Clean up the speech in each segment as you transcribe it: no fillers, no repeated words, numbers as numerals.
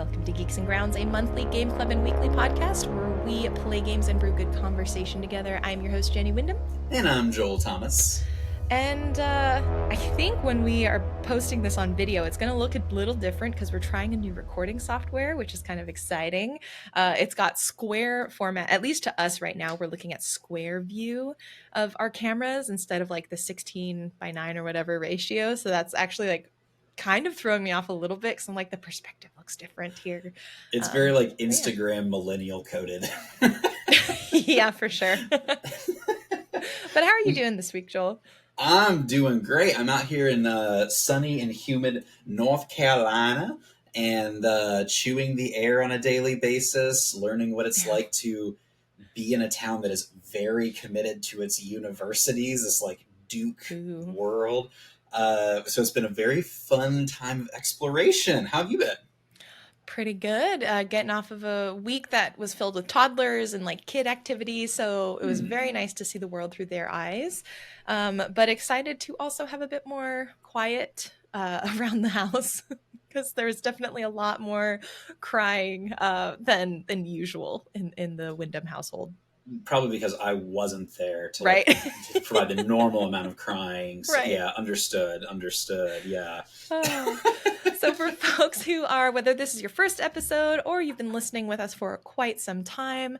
Welcome to Geeks and Grounds, a monthly game club and weekly podcast where we play games and brew good conversation together. I'm your host, Jenny Wyndham. And I'm Joel Thomas. And I think when we are posting this on video, it's going to look a little different because we're trying a new recording software, which is kind of exciting. It's got square format, at least to us right now. We're looking at square view of our cameras instead of like the 16:9 or whatever ratio. So that's actually like kind of throwing me off a little bit because I'm like, the perspective looks different here. It's very like yeah. Instagram millennial coded. Yeah, for sure. But how are you doing this week, Joel? I'm doing great. I'm out here in sunny and humid North Carolina and chewing the air on a daily basis, learning what it's like to be in a town that is very committed to its universities, this like Duke world. So it's been a very fun time of exploration. How have you been? Pretty good. Getting off of a week that was filled with toddlers and like kid activities. So it was very nice to see the world through their eyes. But excited to also have a bit more quiet around the house because there's definitely a lot more crying than usual in the Wyndham household. Probably because I wasn't there to, right. to provide the normal amount of crying. So, right. Yeah, understood. Yeah. So for folks who are, whether this is your first episode or you've been listening with us for quite some time,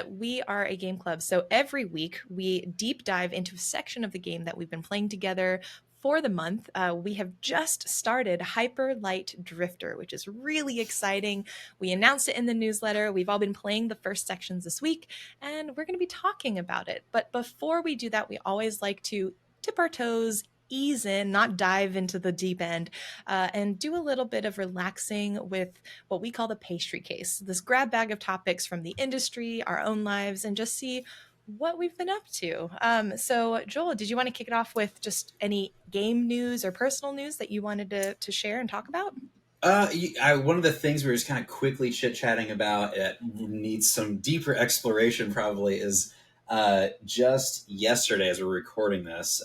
we are a game club. So every week we deep dive into a section of the game that we've been playing together for the month. We have just started Hyper Light Drifter, which is really exciting. We announced it in the newsletter. We've all been playing the first sections this week, and we're going to be talking about it. But before we do that, we always like to dip our toes, ease in, not dive into the deep end, and do a little bit of relaxing with what we call the pastry case, this grab bag of topics from the industry, our own lives, and just see what we've been up to. So Joel, did you want to kick it off with just any game news or personal news that you wanted to share and talk about? One of the things we were just kind of quickly chit-chatting about, it needs some deeper exploration probably, is just yesterday as we're recording this,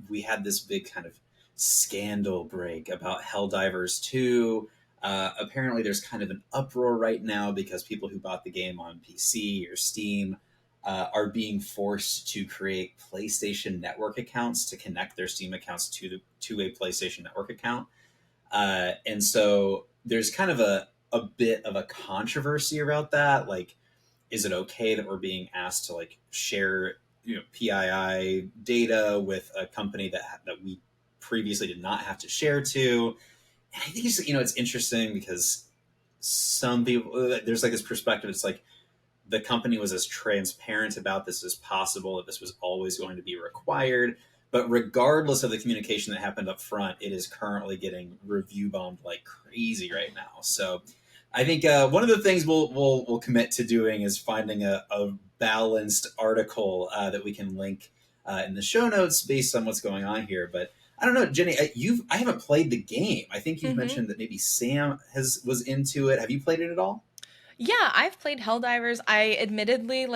we had this big kind of scandal break about Helldivers 2. Apparently there's kind of an uproar right now because people who bought the game on PC or Steam are being forced to create PlayStation Network accounts to connect their Steam accounts to a PlayStation Network account. And so there's kind of a bit of a controversy about that. Like, is it okay that we're being asked to like share, PII data with a company that we previously did not have to share to? And I think it's interesting because some people, there's like this perspective. It's like the company was as transparent about this as possible, that this was always going to be required. But regardless of the communication that happened up front, it is currently getting review bombed like crazy right now. So I think one of the things we'll commit to doing is finding a balanced article that we can link in the show notes based on what's going on here. But I don't know, Jenny, I haven't played the game. I think you've mentioned that maybe Sam was into it. Have you played it at all? Yeah, I've played Helldivers. I admittedly,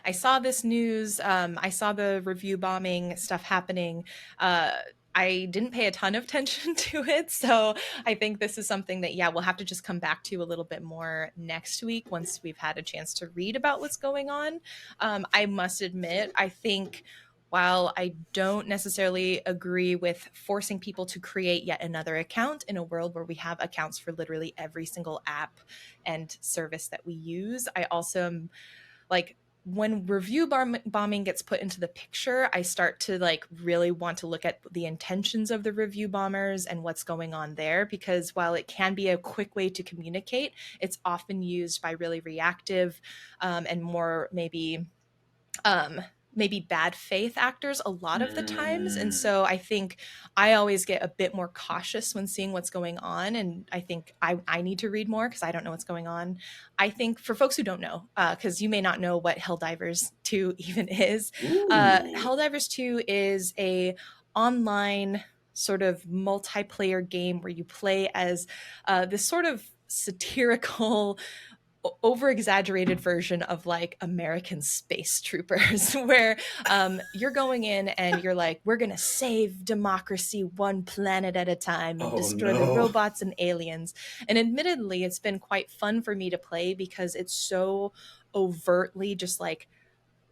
I saw this news. I saw the review bombing stuff happening. I didn't pay a ton of attention to it. So I think this is something that, we'll have to just come back to a little bit more next week once we've had a chance to read about what's going on. I must admit, I think while I don't necessarily agree with forcing people to create yet another account in a world where we have accounts for literally every single app and service that we use, I also am like, when review bombing gets put into the picture, I start to really want to look at the intentions of the review bombers and what's going on there, because while it can be a quick way to communicate, it's often used by really reactive and more maybe bad faith actors a lot of the times. And so I think I always get a bit more cautious when seeing what's going on. And I think I need to read more because I don't know what's going on. I think for folks who don't know, because you may not know what Helldivers 2 even is, Helldivers 2 is a online sort of multiplayer game where you play as this sort of satirical over exaggerated version of like American space troopers, where you're going in and you're like, we're going to save democracy one planet at a time and Oh destroy the no. robots and aliens. And admittedly, it's been quite fun for me to play because it's so overtly just like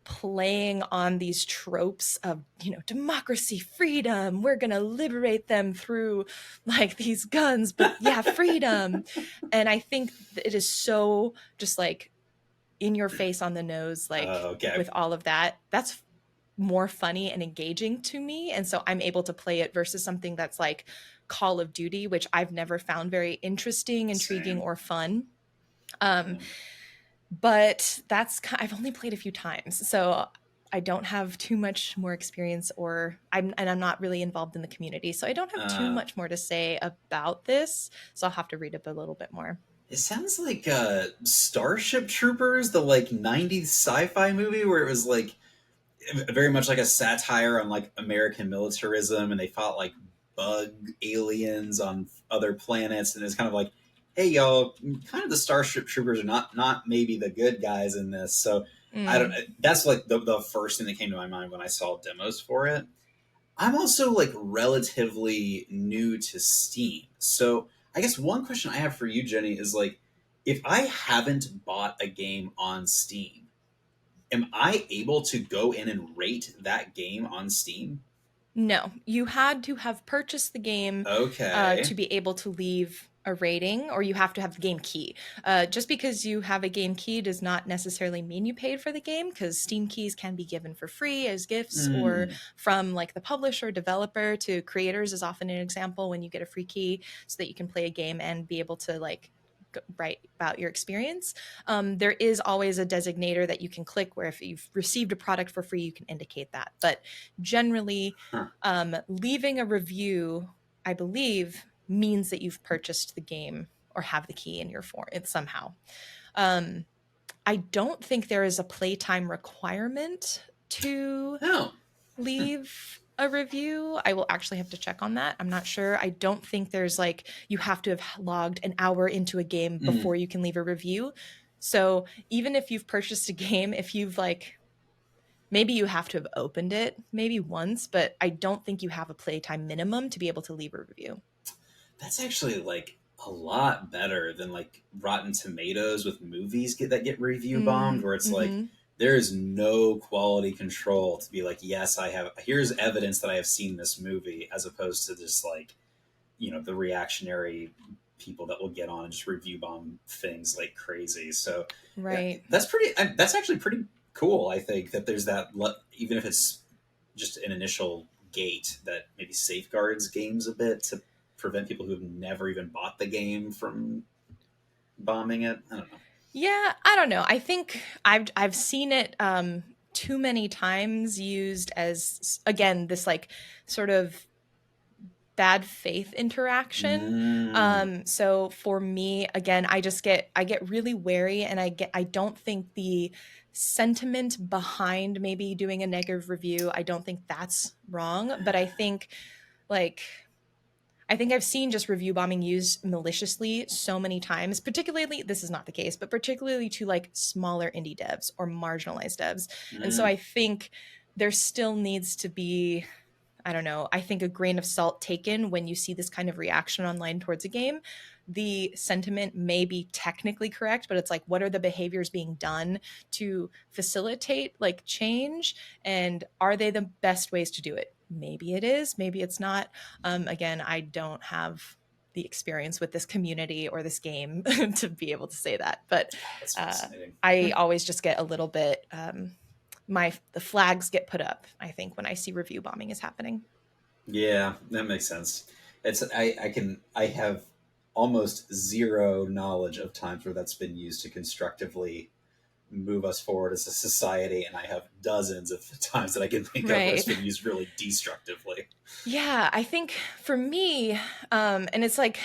playing on these tropes of, democracy, freedom, we're going to liberate them through like these guns, but yeah, freedom. And I think it is so just like in your face, on the nose, like Okay. with all of that. That's more funny and engaging to me, and so I'm able to play it versus something that's like Call of Duty, which I've never found very interesting, intriguing, Same. or fun. um Yeah. but I've only played a few times, so I don't have too much more experience, I'm not really involved in the community, so I don't have too Uh, much more to say about this, so I'll have to read up a little bit more. it sounds like Starship Troopers, the like '90s sci-fi movie where it was like very much like a satire on like American militarism, and they fought like bug aliens on other planets, and it's kind of like, hey y'all, kind of the Starship Troopers are not maybe the good guys in this. So I don't. Mm. That's like the first thing that came to my mind when I saw demos for it. I'm also like relatively new to Steam, so I guess one question I have for you, Jenny, is like, if I haven't bought a game on Steam, am I able to go in and rate that game on Steam? No, you had to have purchased the game to Okay. be able to leave a rating, or you have to have the game key. Just because you have a game key does not necessarily mean you paid for the game, because Steam keys can be given for free as gifts, or Mm, from like the publisher, developer to creators is often an example when you get a free key so that you can play a game and be able to like write about your experience. There is always a designator that you can click where if you've received a product for free, you can indicate that. But generally, huh. leaving a review, I believe, means that you've purchased the game or have the key in your form somehow. Um, I don't think there is a playtime requirement to Oh. leave a review. I will actually have to check on that. I'm not sure. I don't think there's like you have to have logged an hour into a game Mm. before you can leave a review. So even if you've purchased a game, if you've like maybe you have to have opened it maybe once, but I don't think you have a playtime minimum to be able to leave a review. That's actually like a lot better than like Rotten Tomatoes with movies that get review bombed, where it's like Mm-hmm. there is no quality control to be like, yes, I have. Here's evidence that I have seen this movie, as opposed to just like, the reactionary people that will get on and just review bomb things like crazy. So yeah, Right. that's actually pretty cool. I think that there's even if it's just an initial gate that maybe safeguards games a bit to prevent people who've never even bought the game from bombing it. I don't know. Yeah, I don't know. I think I've seen it too many times used as again this like sort of bad faith interaction. Mm, So for me, again, I get really wary, and I don't think the sentiment behind maybe doing a negative review, I don't think that's wrong, but like I think I've seen just review bombing used maliciously so many times, particularly, this is not the case, but particularly to like smaller indie devs or marginalized devs. And so mm. I think there still needs to be, I don't know, I think a grain of salt taken when you see this kind of reaction online towards a game. The sentiment may be technically correct, but it's like, what are the behaviors being done to facilitate like change? And are they the best ways to do it? Maybe it is, maybe it's not. Again, I don't have the experience with this community or this game to be able to say that. But That's uh, fascinating. I always just get a little bit the flags get put up, I think, when I see review bombing is happening. Yeah, that makes sense. I have almost zero knowledge of times where that's been used to constructively move us forward as a society, and I have dozens of times that I can think of where it's Right. been used really destructively. Yeah, I think for me, and it's like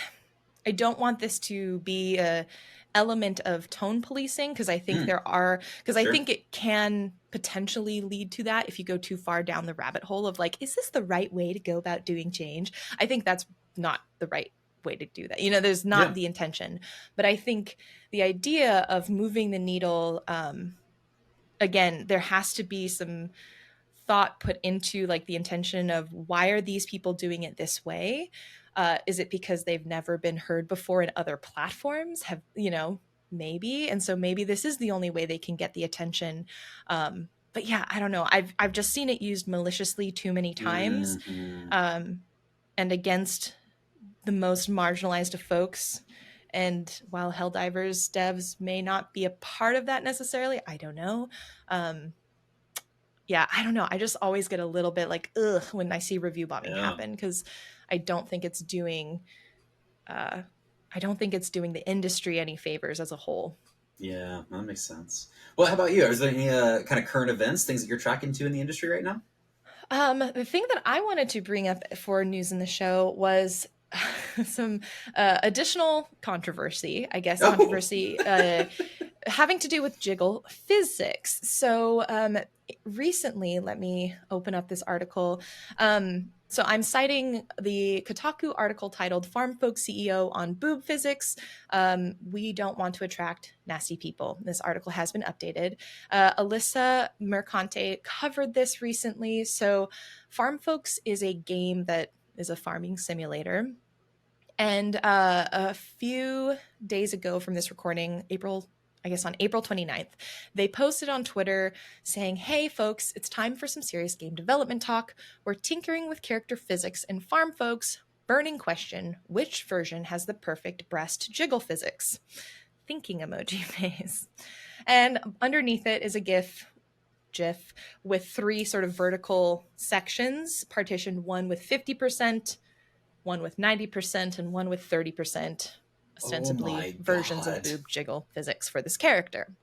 I don't want this to be a element of tone policing, because Mm, I sure. think it can potentially lead to that if you go too far down the rabbit hole of like, is this the right way to go about doing change? I think that's not the right way to do that. You know, there's not Yeah. the intention. But I think the idea of moving the needle, again, there has to be some thought put into like the intention of why are these people doing it this way? Is it because they've never been heard before in other platforms? Have, you know, maybe. And so maybe this is the only way they can get the attention. But yeah, I don't know. I've just seen it used maliciously too many times, Hmm. um, and against the most marginalized of folks. And while Helldivers devs may not be a part of that necessarily, I don't know. Um, yeah, I don't know. I just always get a little bit like ugh when I see review bombing Yeah. happen because I don't think it's doing uh, I don't think it's doing the industry any favors as a whole. Yeah, that makes sense. Well, how about you? Is there any kind of current events, things that you're tracking to in the industry right now? The thing that I wanted to bring up for news in the show was some additional controversy, I guess, Oh, controversy having to do with jiggle physics. So recently, let me open up this article. So I'm citing the Kotaku article titled "Farm Folk CEO on Boob Physics." We don't want to attract nasty people. This article has been updated. Alyssa Mercante covered this recently. So, Farm Folks is a game that is a farming simulator. And a few days ago from this recording, I guess on April 29th, they posted on Twitter saying, "Hey, folks, it's time for some serious game development talk. We're tinkering with character physics and Farm Folks. Burning question: which version has the perfect breast jiggle physics?" Thinking emoji face. And underneath it is a GIF with three sort of vertical sections, partitioned one with 50%, one with 90%, and one with 30%, oh ostensibly my versions of God. boob jiggle physics for this character.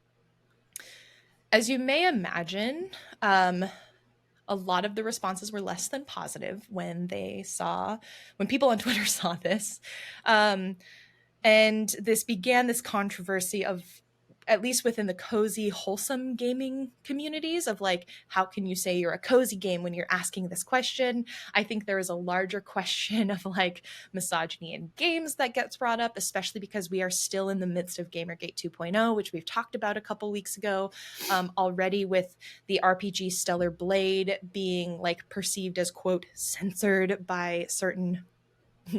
As you may imagine, a lot of the responses were less than positive when people on Twitter saw this. Um, and this began this controversy of, at least within the cozy wholesome gaming communities, of like, how can you say you're a cozy game when you're asking this question? I think there is a larger question of like misogyny in games that gets brought up, especially because we are still in the midst of Gamergate 2.0, which we've talked about a couple weeks ago, already, with the RPG Stellar Blade being like perceived as quote censored by certain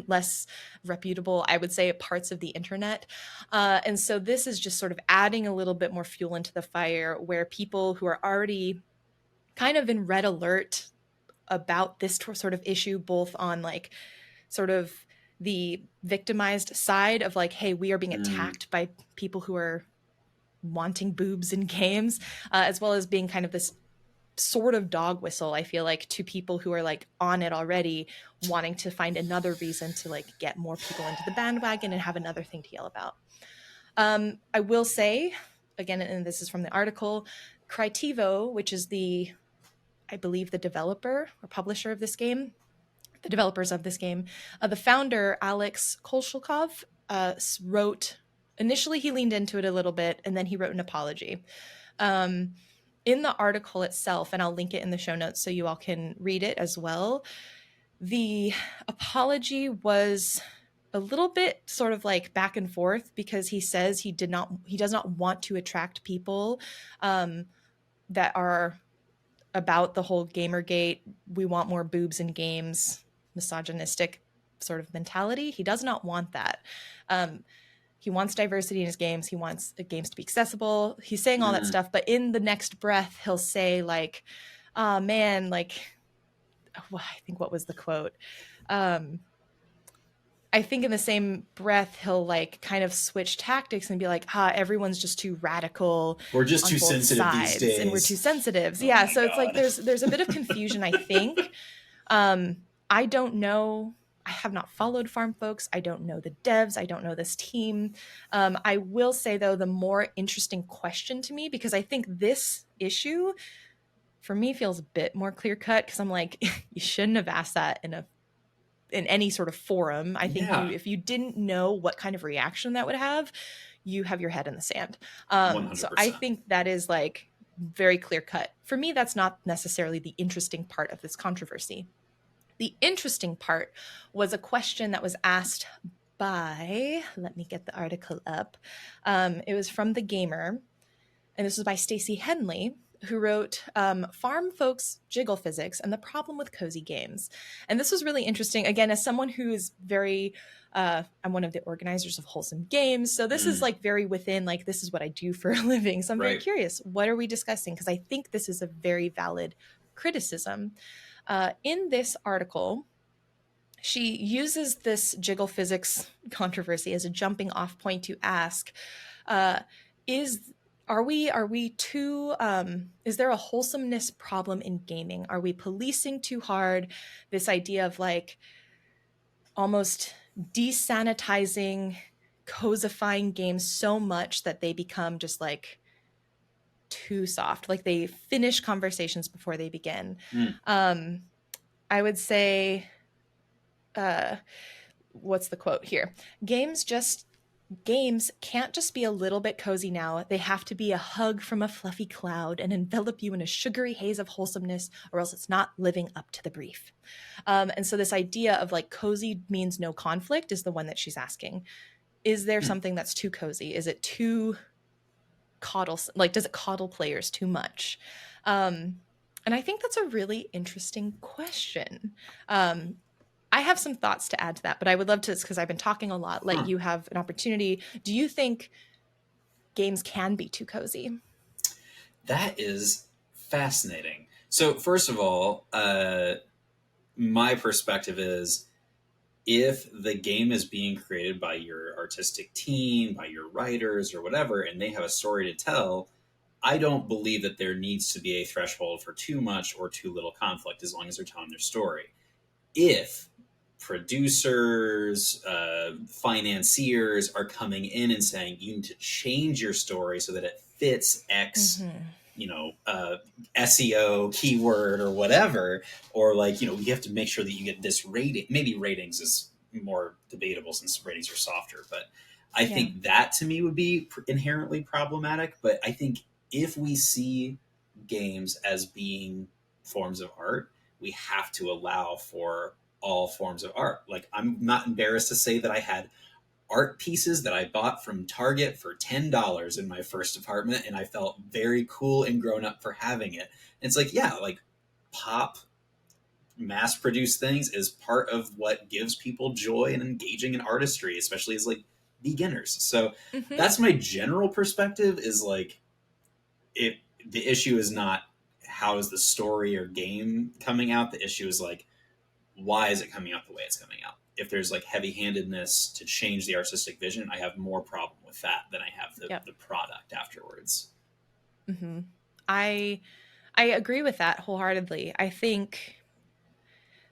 less reputable, I would say, parts of the internet. And so this is just sort of adding a little bit more fuel into the fire, where people who are already kind of in red alert about this sort of issue, both on like sort of the victimized side of like, hey, we are being Mm, attacked by people who are wanting boobs in games, as well as being kind of this sort of dog whistle, I feel like, to people who are like on it already, wanting to find another reason to like get more people into the bandwagon and have another thing to yell about. I will say again, and this is from the article, Critivo, which is I believe the developer or publisher of this game, the developers of this game, the founder Alex Kolshikov wrote, initially he leaned into it a little bit and then he wrote an apology. um, in the article itself, and I'll link it in the show notes so you all can read it as well, the apology was a little bit sort of like back and forth, because he says he does not want to attract people um, that are about the whole Gamergate, we want more boobs in games, misogynistic sort of mentality. He does not want that. Um, he wants diversity in his games. He wants games to be accessible. He's saying all that mm. stuff, but in the next breath, he'll say like, "Oh man, like, well, I think what was the quote? Um, I think in the same breath, he'll like kind of switch tactics and be like, everyone's just too radical We're just on too both sensitive these sides, and we're too days. sensitive." Oh Yeah, my so it's like God. there's a bit of confusion, I think. I don't know. I have not followed Farm Folks. I don't know the devs. I don't know this team. I will say, though, the more interesting question to me, because I think this issue for me feels a bit more clear cut, because I'm like, you shouldn't have asked that in any sort of forum. I think Yeah, if you didn't know what kind of reaction that would have, you have your head in the sand. So I 100%. think that is like very clear cut. For me, that's not necessarily the interesting part of this controversy. The interesting part was a question that was asked by, let me get the article up. It was from The Gamer, and this was by Stacey Henley, who wrote Farm Folks Jiggle Physics and the Problem with Cozy Games. And this was really interesting. Again, as someone who is very, I'm one of the organizers of Wholesome Games. So this is Mm, like very within, like, this is what I do for a living. So I'm very right. curious, what are we discussing? Because I think this is a very valid criticism. In this article, she uses this jiggle physics controversy as a jumping off point to ask, uh, is are we too is there a wholesomeness problem in gaming? Are we policing too hard this idea of like almost desanitizing, cosifying games so much that they become just like too soft, like they finish conversations before they begin? Mm, um I would say, uh what's the quote here? Games can't just be a little bit cozy now. They have to be a hug from a fluffy cloud and envelop you in a sugary haze of wholesomeness, or else it's not living up to the brief. And so, this idea of like cozy means no conflict is the one that she's asking. Is there mm. something that's too cozy? Is it too coddle? Like, does it coddle players too much? Um, and I think that's a really interesting question. Um, I have some thoughts to add to that, but I would love to, because I've been talking a lot, let Huh. you have an opportunity. Do you think games can be too cozy? That is fascinating. So, first of all, my perspective is if the game is being created by your artistic team, by your writers, or whatever, and they have a story to tell, I don't believe that there needs to be a threshold for too much or too little conflict as long as they're telling their story. If producers, financiers are coming in and saying you need to change your story so that it fits X, Mm-hmm. you know, SEO keyword or whatever, or like, you know, you have to make sure that you get this rating. Maybe ratings is more debatable since ratings are softer, but I Yeah. think that to me would be inherently problematic. But I think if we see games as being forms of art, we have to allow for all forms of art. Like, I'm not embarrassed to say that I had art pieces that I bought from Target for $10 in my first apartment, and I felt very cool and grown up for having it. And it's like, yeah, like pop mass produced things is part of what gives people joy and engaging in artistry, especially as like beginners. So Mm-hmm. that's my general perspective is like it the issue is not how is the story or game coming out. The issue is like why is it coming out the way it's coming out? If there's like heavy handedness to change the artistic vision, I have more problem with that than I have Yep. the product afterwards. Mm-hmm. I I agree with that wholeheartedly. I think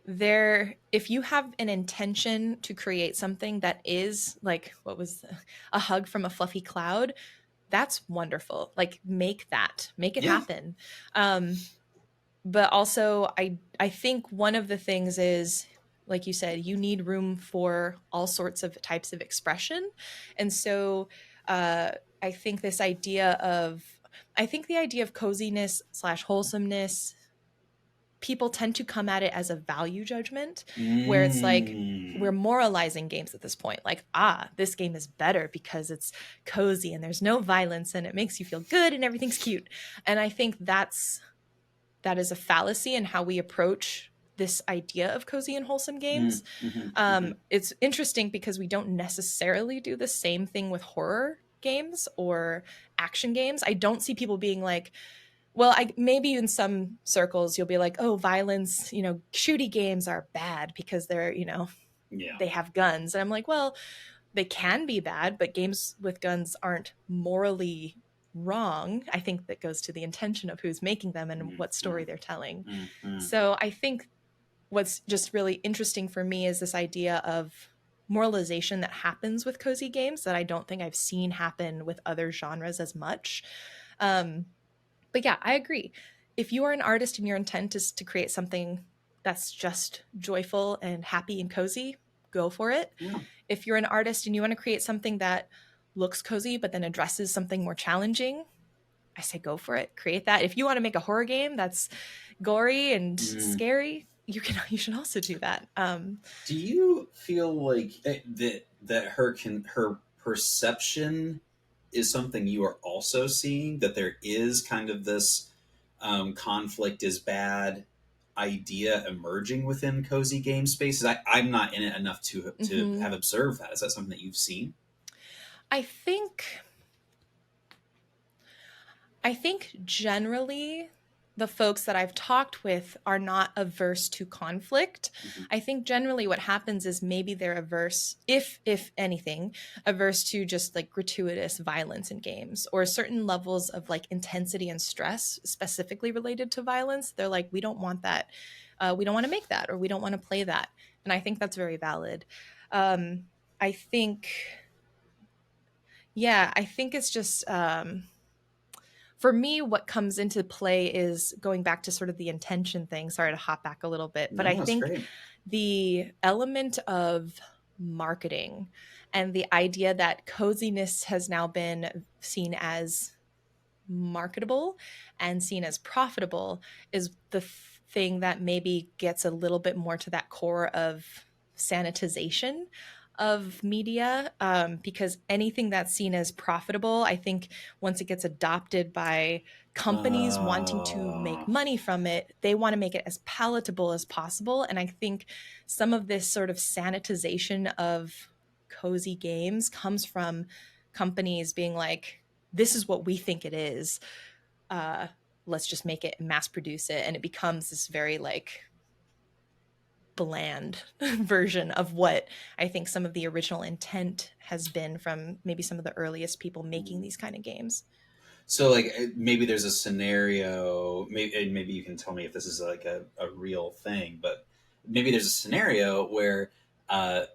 if you have an intention to create something that is like what was a hug from a fluffy cloud, that's wonderful. Like make it Yeah. happen. But also I think one of the things is, like you said, you need room for all sorts of types of expression. And so uh i think this idea of I think the idea of coziness slash wholesomeness, people tend to come at it as a value judgment, where it's like we're Mm. moralizing games at this point, like, this game is better because it's cozy and there's no violence and it makes you feel good and everything's cute. And I think that is a fallacy in how we approach this idea of cozy and wholesome games. Mm. Mm-hmm, mm-hmm. It's interesting because we don't necessarily do the same thing with horror games or action games. I don't see people being like, well, I maybe in some circles you'll be like, oh, violence, shooty games are bad because they're, Yeah. they have guns. And I'm like, well, they can be bad, but games with guns aren't morally wrong. I think that goes to the intention of who's making them and what story Mm-hmm, they're telling. mm-hmm, So I think what's just really interesting for me is this idea of moralization that happens with cozy games that I don't think I've seen happen with other genres as much. Um, but yeah, I agree. If you are an artist and your intent is to create something that's just joyful and happy and cozy, go for it. yeah. If you're an artist and you want to create something that looks cozy but then addresses something more challenging, I say go for it. Create that. If you want to make a horror game that's gory and Mm. scary, you should also do that. Do you feel like that that her perception is something you are also seeing, that there is kind of this conflict is bad idea emerging within cozy game spaces. I'm not in it enough to Hmm. have observed that. Is that something that you've seen? I think I think generally the folks that I've talked with are not averse to conflict. Mhm. I think generally what happens is maybe they're averse, if anything, averse to just like gratuitous violence in games or certain levels of like intensity and stress specifically related to violence. They're like, we don't want that. We don't want to make that or we don't want to play that. And I think that's very valid. I think, yeah, I think it's just for me, what comes into play is going back to sort of the intention thing. Sorry to hop back a little bit, but I No, that's think great. the element of marketing and the idea that coziness has now been seen as marketable and seen as profitable is the thing that maybe gets a little bit more to that core of sanitization of media, because anything that's seen as profitable, I think once it gets adopted by companies wanting to make Uh, money from it, they want to make it as palatable as possible. And I think some of this sort of sanitization of cozy games comes from companies being like, this is what we think it is. Uh, let's just make it and mass produce it. And it becomes this very like bland version of what I think some of the original intent has been from maybe some of the earliest people making these kind of games. so like maybe there's a scenario, maybe you can tell me if this is like a real thing, but maybe there's a scenario where uh,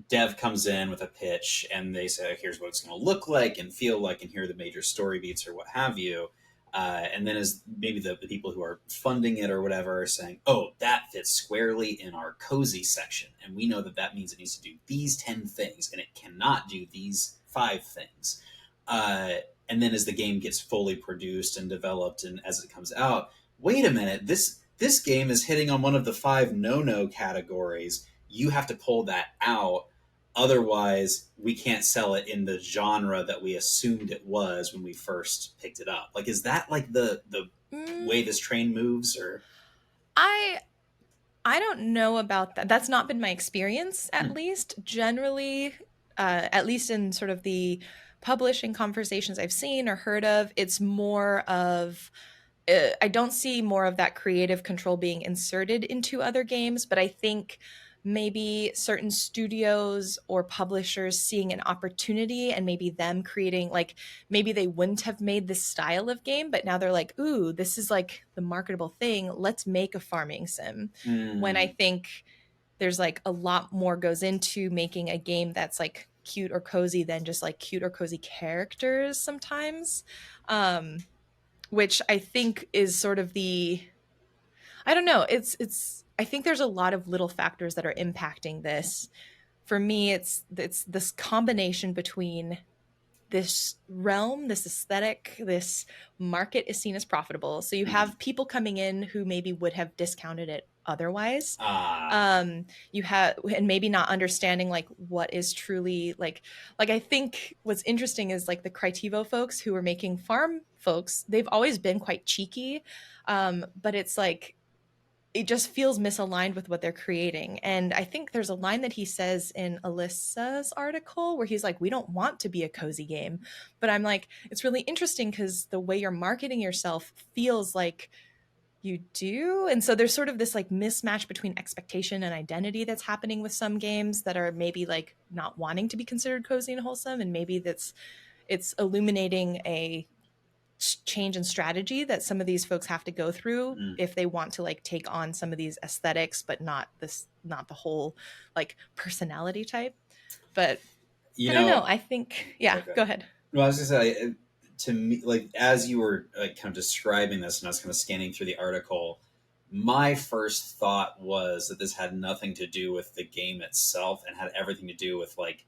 dev comes in with a pitch and they say, here's what it's going to look like and feel like, and here are the major story beats or what have you. And then as maybe the people who are funding it or whatever are saying, oh, that fits squarely in our cozy section. And we know that that means it needs to do these 10 things and it cannot do these 5 things. Uh, and then as the game gets fully produced and developed and as it comes out, wait a minute, this game is hitting on one of the 5 no categories. You have to pull that out. Otherwise, we can't sell it in the genre that we assumed it was when we first picked it up. Like, is that like the Mm, way this train moves, or? I I don't know about that. That's not been my experience, at Hmm. least. Generally, at least in sort of the publishing conversations I've seen or heard of, it's more of I don't see more of that creative control being inserted into other games, but I think maybe certain studios or publishers seeing an opportunity and maybe them creating like maybe they wouldn't have made this style of game, but now they're like, ooh, this is like the marketable thing. Let's make a farming sim. When I Mm. think there's like a lot more goes into making a game that's like cute or cozy than just like cute or cozy characters sometimes. Um, which I think is sort of the I don't know, it's I think there's a lot of little factors that are impacting this. For me, it's this combination between this realm, this aesthetic, this market is seen as profitable. So you Mhm. have people coming in who maybe would have discounted it otherwise. Ah. You have and maybe not understanding like what is truly like I think what's interesting is like the Critivo folks who are making farm folks, they've always been quite cheeky. But it's like it just feels misaligned with what they're creating. And I think there's a line that he says in Alyssa's article where he's like, we don't want to be a cozy game. But I'm like, it's really interesting because the way you're marketing yourself feels like you do. And so there's sort of this like mismatch between expectation and identity that's happening with some games that are maybe like not wanting to be considered cozy and wholesome. And maybe it's illuminating a change in strategy that some of these folks have to go through Mm. if they want to like take on some of these aesthetics but not the whole like personality type. But You I don't know, know, I think yeah, okay. go ahead. Well, I was gonna say, to me, like as you were like kind of describing this, and I was kind of scanning through the article, my first thought was that this had nothing to do with the game itself, and had everything to do with like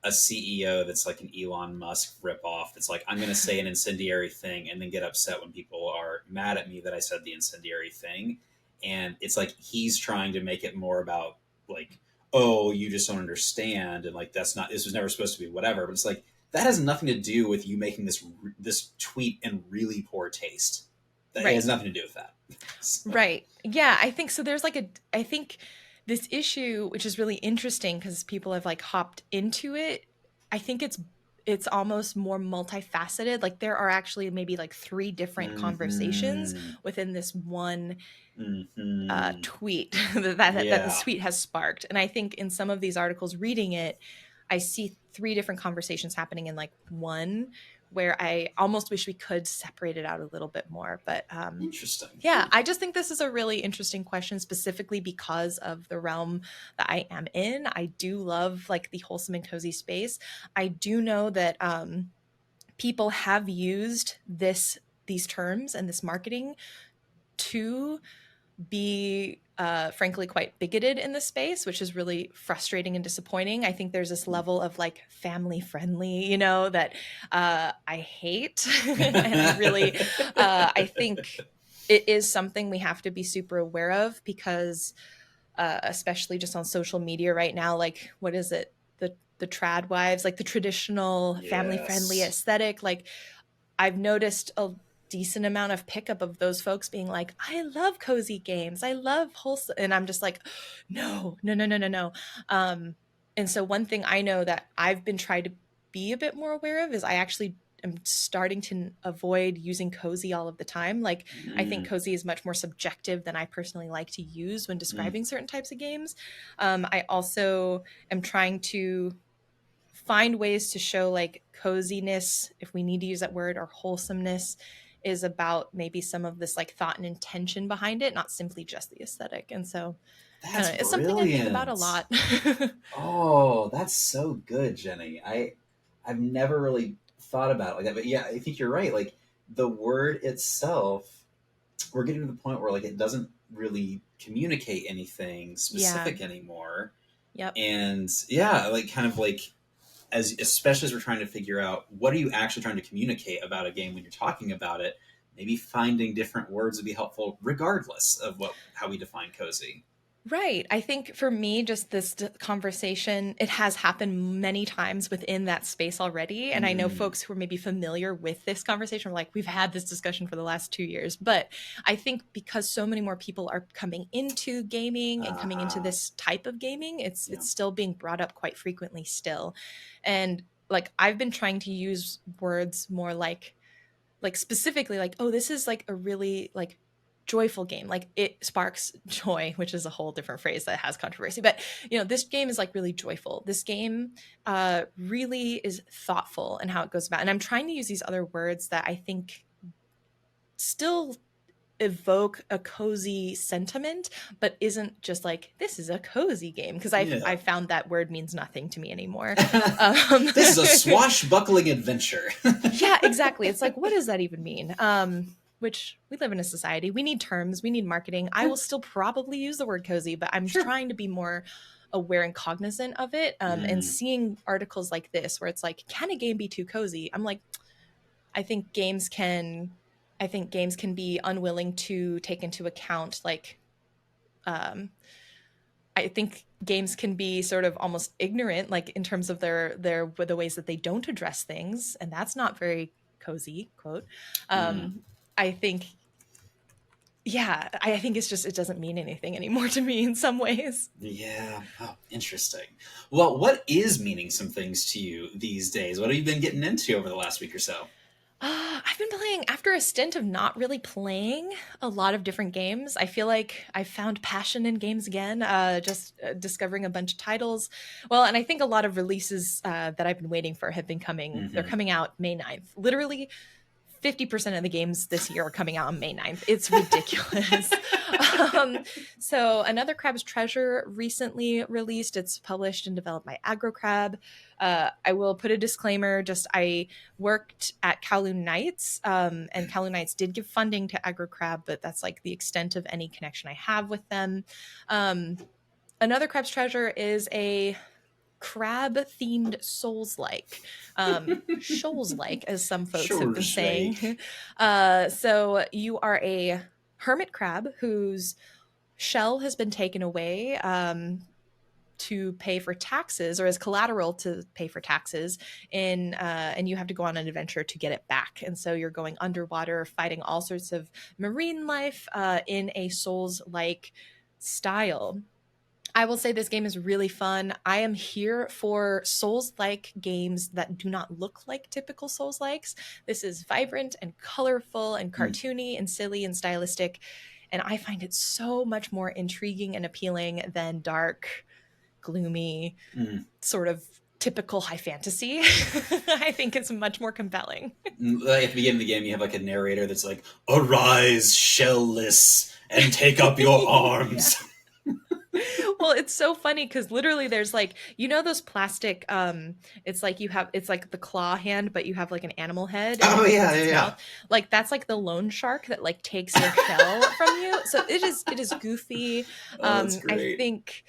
a CEO that's like an Elon Musk ripoff. That's like, I'm going to say an incendiary thing and then get upset when people are mad at me that I said the incendiary thing, and it's like he's trying to make it more about like, oh, you just don't understand, and like that's not, this was never supposed to be whatever. But it's like that has nothing to do with you making this tweet in really poor taste. That, it Right. has nothing to do with that. So, Right. Yeah, I think so. There's like I think this issue, which is really interesting because people have like hopped into it. I think it's almost more multifaceted. Like there are actually maybe like three different conversations hmm within this one hmm tweet that this yeah, tweet has sparked. And I think in some of these articles reading it, I see three different conversations happening in like one where I almost wish we could separate it out a little bit more. But interesting. yeah, I just think this is a really interesting question specifically because of the realm that I am in. I do love like the wholesome and cozy space. I do know that people have used these terms and this marketing to be frankly quite bigoted in this space, which is really frustrating and disappointing. I think there's this level of like family friendly, that I hate. And I really, I think it is something we have to be super aware of because, especially just on social media right now, like, what is it? The trad wives, like the traditional family friendly Yes. aesthetic, like I've noticed a decent amount of pickup of those folks being like, I love cozy games. I love wholesome. And I'm just like, no, no, no, no, no, no. And so one thing I know that I've been trying to be a bit more aware of is I actually am starting to avoid using cozy all of the time. Like I think Mm, cozy is much more subjective than I personally like to use when mm. describing certain types of games. I also am trying to find ways to show like coziness, if we need to use that word, or wholesomeness is about maybe some of this like thought and intention behind it, not simply just the aesthetic. And so I don't That's know, it's something I think about a brilliant. lot. Oh, that's so good, Jenny. I've never really thought about it like that, but yeah, I think you're right. Like the word itself, we're getting to the point where like it doesn't really communicate anything Yeah. specific anymore. Yep. And yeah, like kind of like as especially as we're trying to figure out what are you actually trying to communicate about a game when you're talking about it, maybe finding different words would be helpful regardless of what how we define cozy. Right. I think for me, just this conversation, it has happened many times within that space already. And I know Mm. folks who are maybe familiar with this conversation are like, we've had this discussion for the last 2 years. But I think because so many more people are coming into gaming and coming into Uh-huh. this type of gaming, Yeah. it's still being brought up quite frequently still. And like I've been trying to use words more like specifically like, oh, this is like a really like joyful game, like it sparks joy, which is a whole different phrase that has controversy, but this game is like really joyful. This game really is thoughtful in how it goes about, and I'm trying to use these other words that I think still evoke a cozy sentiment, but isn't just like this is a cozy game, because Yeah. I found that word means nothing to me anymore. um This is a swashbuckling adventure. Yeah, exactly. It's like, what does that even mean? Which we live in a society. We need terms, we need marketing. I Yeah, will still probably use the word cozy, but I'm sure. trying to be more aware and cognizant of it. And Mm, seeing articles like this where it's like, can a game be too cozy? I'm like, I think games can I think games can be unwilling to take into account like um I think games can be sort of almost ignorant, like in terms of their the ways that they don't address things, and that's not very cozy. Quote. mm. I think, yeah, I think it's just it doesn't mean anything anymore to me in some ways. Yeah. Oh, interesting. Well, what is meaning some things to you these days? What have you been getting into over the last week or so? I've been playing after a stint of not really playing a lot of different games. I feel like I found passion in games again, just discovering a bunch of titles. Well, and I think a lot of releases that I've been waiting for have been coming. They're Mm-hmm. coming out May 9th. Literally 50% of the games this year are coming out on May 9th. It's ridiculous. um, so, Another Crab's Treasure recently released. It's published and developed by Aggro Crab. I will put a disclaimer, just I worked at Kowloon Nights, and Kowloon Nights did give funding to Aggro Crab, but that's like the extent of any connection I have with them. Um, Another Crab's Treasure is a crab themed souls like, shoals like, as some folks have Sure, been Jake. saying. So you are a hermit crab whose shell has been taken away, to pay for taxes or as collateral to pay for taxes and you have to go on an adventure to get it back. And so you're going underwater, fighting all sorts of marine life in a Souls-like style. I will say this game is really fun. I am here for Souls-like games that do not look like typical Souls-likes. This is vibrant and colorful and Mm, cartoony and silly and stylistic, and I find it so much more intriguing and appealing than dark, gloomy, mm. sort of typical high fantasy. I think it's much more compelling. Like at the beginning of the game, you have like a narrator that's like, "Arise, shellless, and take up your Yeah. arms." Well, it's so funny because literally there's like, you know, those plastic it's like you have, it's like the claw hand but you have like an animal head and it Oh yeah, opens yeah, its yeah. mouth, like that's like the loan shark that like takes your shell from you. So it is goofy. Oh, that's I great. think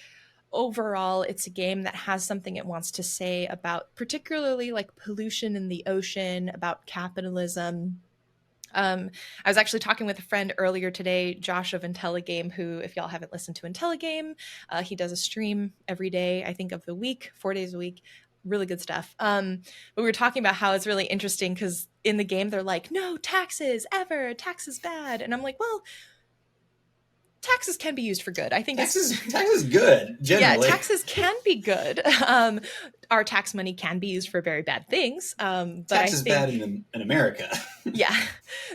overall it's a game that has something it wants to say about particularly like pollution in the ocean, about capitalism. I was actually talking with a friend earlier today, Josh of IntelliGame, who, if y'all haven't listened to IntelliGame, he does a stream every day, I think, of the week, 4 days a week. Really good stuff. But we were talking about how it's really interesting because in the game they're like, no taxes ever, taxes bad, and I'm like, well, taxes can be used for good. I think it's Tax is good yeah, generally. taxes can be good. Our tax money can be used for very bad things, but I Tax is bad think in America. yeah.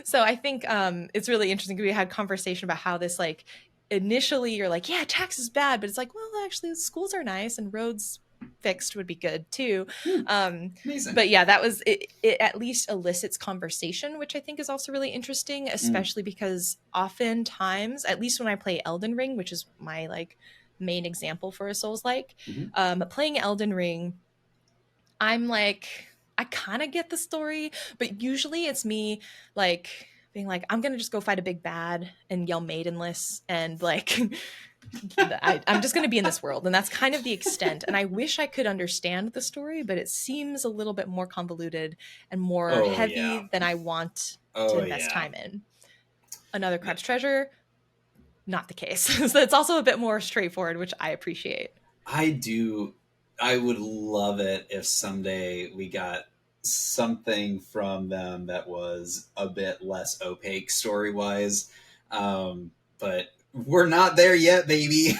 So I think it's really interesting. We had conversation about how this like initially you're like, yeah, tax is bad, but it's like, well, actually schools are nice and roads fixed would be good too. Hmm, Um, amazing. but yeah, that was it, it at least elicits conversation, which I think is also really interesting, Mm, especially because oftentimes, at least when I play Elden Ring, which is my like main example for a Souls like, mhm. playing Elden Ring, I'm like, I kind of get the story, but usually it's me like being like, I'm gonna just go fight a big bad and yell maidenless and like I'm just gonna be in this world, and that's kind of the extent. And I wish I could understand the story, but it seems a little bit more convoluted and more Oh yeah. heavy than I want to Oh invest yeah. time in. Another Crab's Treasure, not the case. So it's also a bit more straightforward, which I appreciate. I do. I would love it if someday we got something from them that was a bit less opaque story wise. But we're not there yet, baby.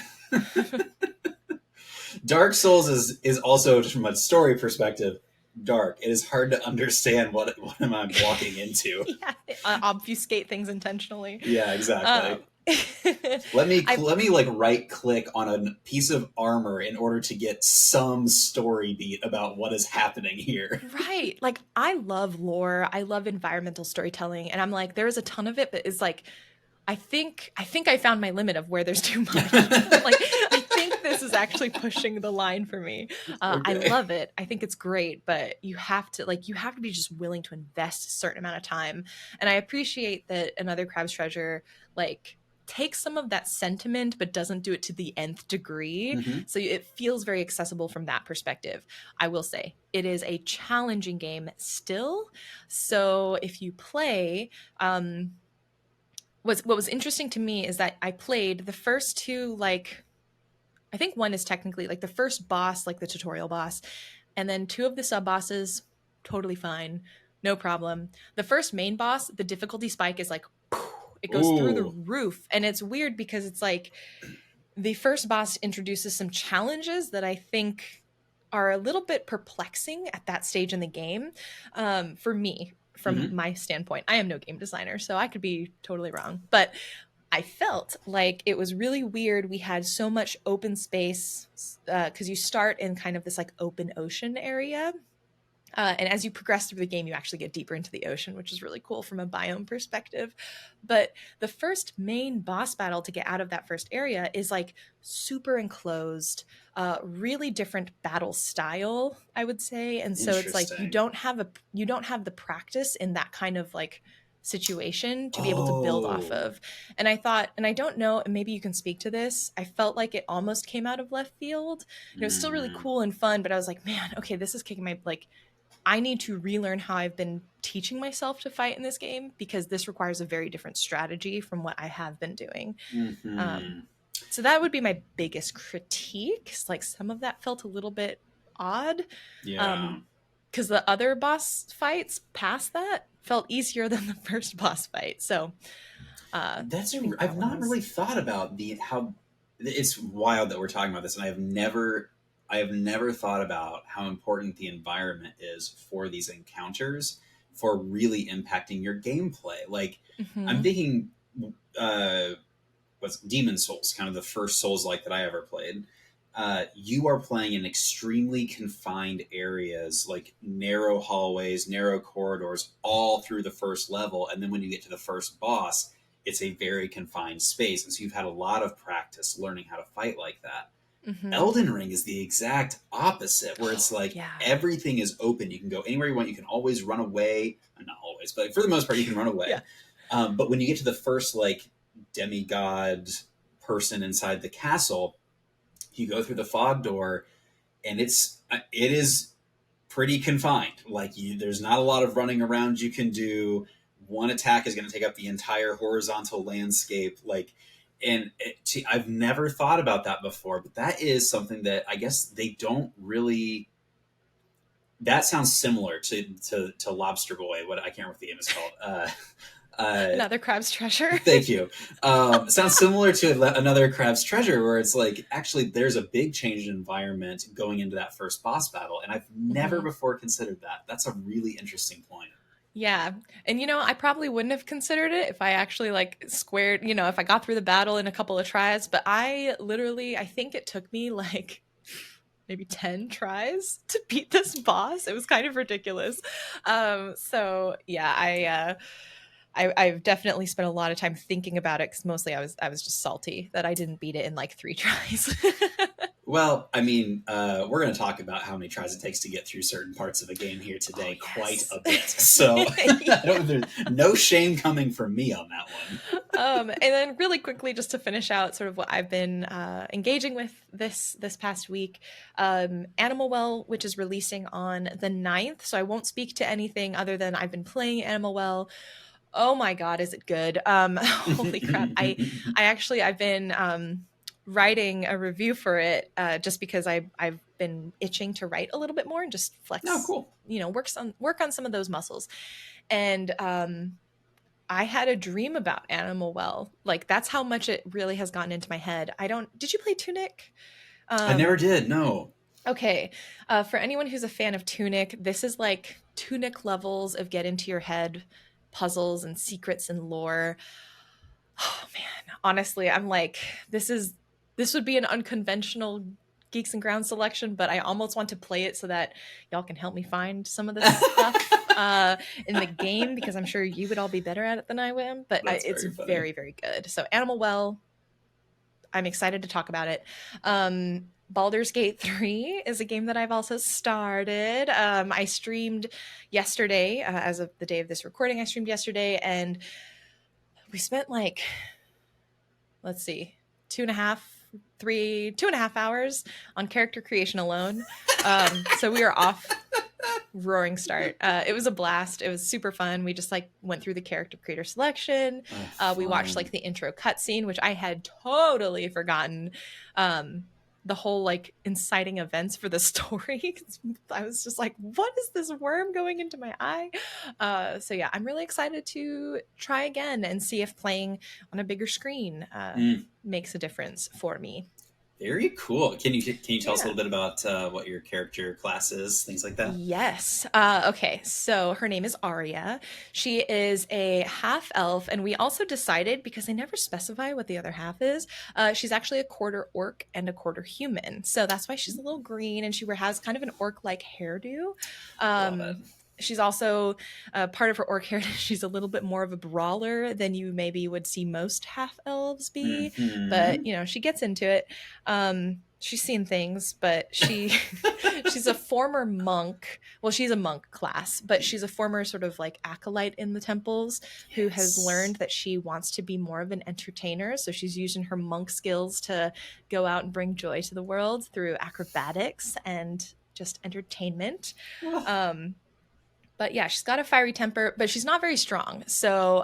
Dark Souls is also, just from a story perspective, dark. It is hard to understand what am I walking into. Yeah, obfuscate things intentionally. Yeah, exactly. Um, I Let me like right click on a piece of armor in order to get some story beat about what is happening here. right, like I love lore, I love environmental storytelling, and I'm like, there is a ton of it, but it's like I think I found my limit of where there's too much. Like I think this is actually pushing the line for me. I Okay. love it. I think it's great, but you have to be just willing to invest a certain amount of time. And I appreciate that Another Crab's Treasure like takes some of that sentiment but doesn't do it to the nth degree. Hmm. So it feels very accessible from that perspective. I will say it is a challenging game still. So if you play what was interesting to me is that I played the first two, like I think one is technically like the first boss, like the tutorial boss, and then two of the sub bosses, totally fine, no problem. The first main boss, the difficulty spike is like it goes through the Ooh. roof, and it's weird because it's like the first boss introduces some challenges that I think are a little bit perplexing at that stage in the game. For me, from Hmm. my standpoint, I am no game designer, so I could be totally wrong. But I felt like it was really weird. We had so much open space because you start in kind of this like open ocean area, and as you progress through the game, you actually get deeper into the ocean, which is really cool from a biome perspective. But the first main boss battle to get out of that first area is like super enclosed, really different battle style, I would say. And so it's like Interesting. you don't have the practice in that kind of like situation to be able to build off Oh. of. And I thought, and I don't know, and maybe you can speak to this. I felt like it almost came out of left field. And it was still really Mm. cool and fun, but I was like, man, okay, this is kicking my like I need to relearn how I've been teaching myself to fight in this game because this requires a very different strategy from what I have been doing. Um, Hmm. So that would be my biggest critique. Like some of that felt a little bit odd. Yeah. Um, because the other boss fights past that felt easier than the first boss fight. So That's I think that I've one not was. really thought about the how it's wild that we're talking about this, and I have never thought about how important the environment is for these encounters for really impacting your gameplay. Like I'm Mhm. thinking uh what's Demon Souls, kind of the first Souls like that I ever played. You are playing in extremely confined areas, like narrow hallways, narrow corridors, all through the first level. And then when you get to the first boss, it's a very confined space. And so you've had a lot of practice learning how to fight like that. Mhm. Elden Ring is the exact opposite, where it's Oh, like yeah. everything is open. You can go anywhere you want. You can always run away. Not always, but for the most part, you can run Yeah. away. But when you get to the first like demigod person inside the castle, you go through the fog door, and it is pretty confined. Like there's not a lot of running around you can do. One attack is going to take up the entire horizontal landscape. Like, and I've never thought about that before, but that is something that I guess they don't really. That sounds similar to Lobster Boy. What I can't remember what the game is called. Uh, Another crab's treasure. Thank you. It sounds similar to another Crab's Treasure, where it's like actually there's a big change in environment going into that first boss battle, and I've never Mhm. before considered that. That's a really interesting point. Yeah. And I probably wouldn't have considered it if I actually like squared, if I got through the battle in a couple of tries, but I think it took me like maybe 10 tries to beat this boss. It was kind of ridiculous. So yeah, I've definitely spent a lot of time thinking about it because mostly I was just salty that I didn't beat it in like 3 tries. Well, I mean, we're going to talk about how many tries it takes to get through certain parts of a game here Oh today quite yes. a bit. So Yeah. there's no shame coming from me on that one. And then really quickly, just to finish out sort of what I've been engaging with this past week, Animal Well, which is releasing on the 9th. So I won't speak to anything other than I've been playing Animal Well. Oh my God, is it good? Holy crap. I've been writing a review for it just because I've been itching to write a little bit more and just Oh, flex, cool. work on some of those muscles. And I had a dream about Animal Well. Like that's how much it really has gotten into my head. I don't Did you play Tunic? I never Um did. No. okay. For anyone who's a fan of Tunic, this is like Tunic levels of get into your head puzzles and secrets and lore. Oh man, honestly, I'm like this would be an unconventional Geeks and Ground selection, but I almost want to play it so that y'all can help me find some of this stuff in the game because I'm sure you would all be better at it than I am. But That's it's very funny. very, very good. So Animal Well, I'm excited to talk about it. Baldur's Gate 3 is a game that I've also started. I streamed yesterday, as of the day of this recording, I streamed yesterday, and we spent like let's see, 2.5 hours on character creation alone. So we are off roaring start. It was a blast. It was super fun. We just like went through the character creator selection. Oh, We watched fun. like the intro cutscene, which I had totally forgotten. Um, the whole like inciting events for the story. I was just like, what is this worm going into my eye? So yeah, I'm really excited to try again and see if playing on a bigger screen Mm. makes a difference for me. Very cool. Can you tell us a Yeah. little bit about what your character class is, things like that? Yes. Okay. So her name is Arya. She is a half elf, and we also decided because they never specify what the other half is. She's actually a quarter orc and a quarter human, so that's why she's a little green, and she has kind of an orc-like hairdo. Love it. She's also part of her orc heritage. She's a little bit more of a brawler than you maybe would see most half elves be, but Hmm. she gets into it. She's seen things, but she's a former monk. Well, she's a monk class, but she's a former sort of like acolyte in the temples who has Yes. learned that she wants to be more of an entertainer. So she's using her monk skills to go out and bring joy to the world through acrobatics and just entertainment. Oh, Um, But yeah, she's got a fiery temper, but she's not very strong. So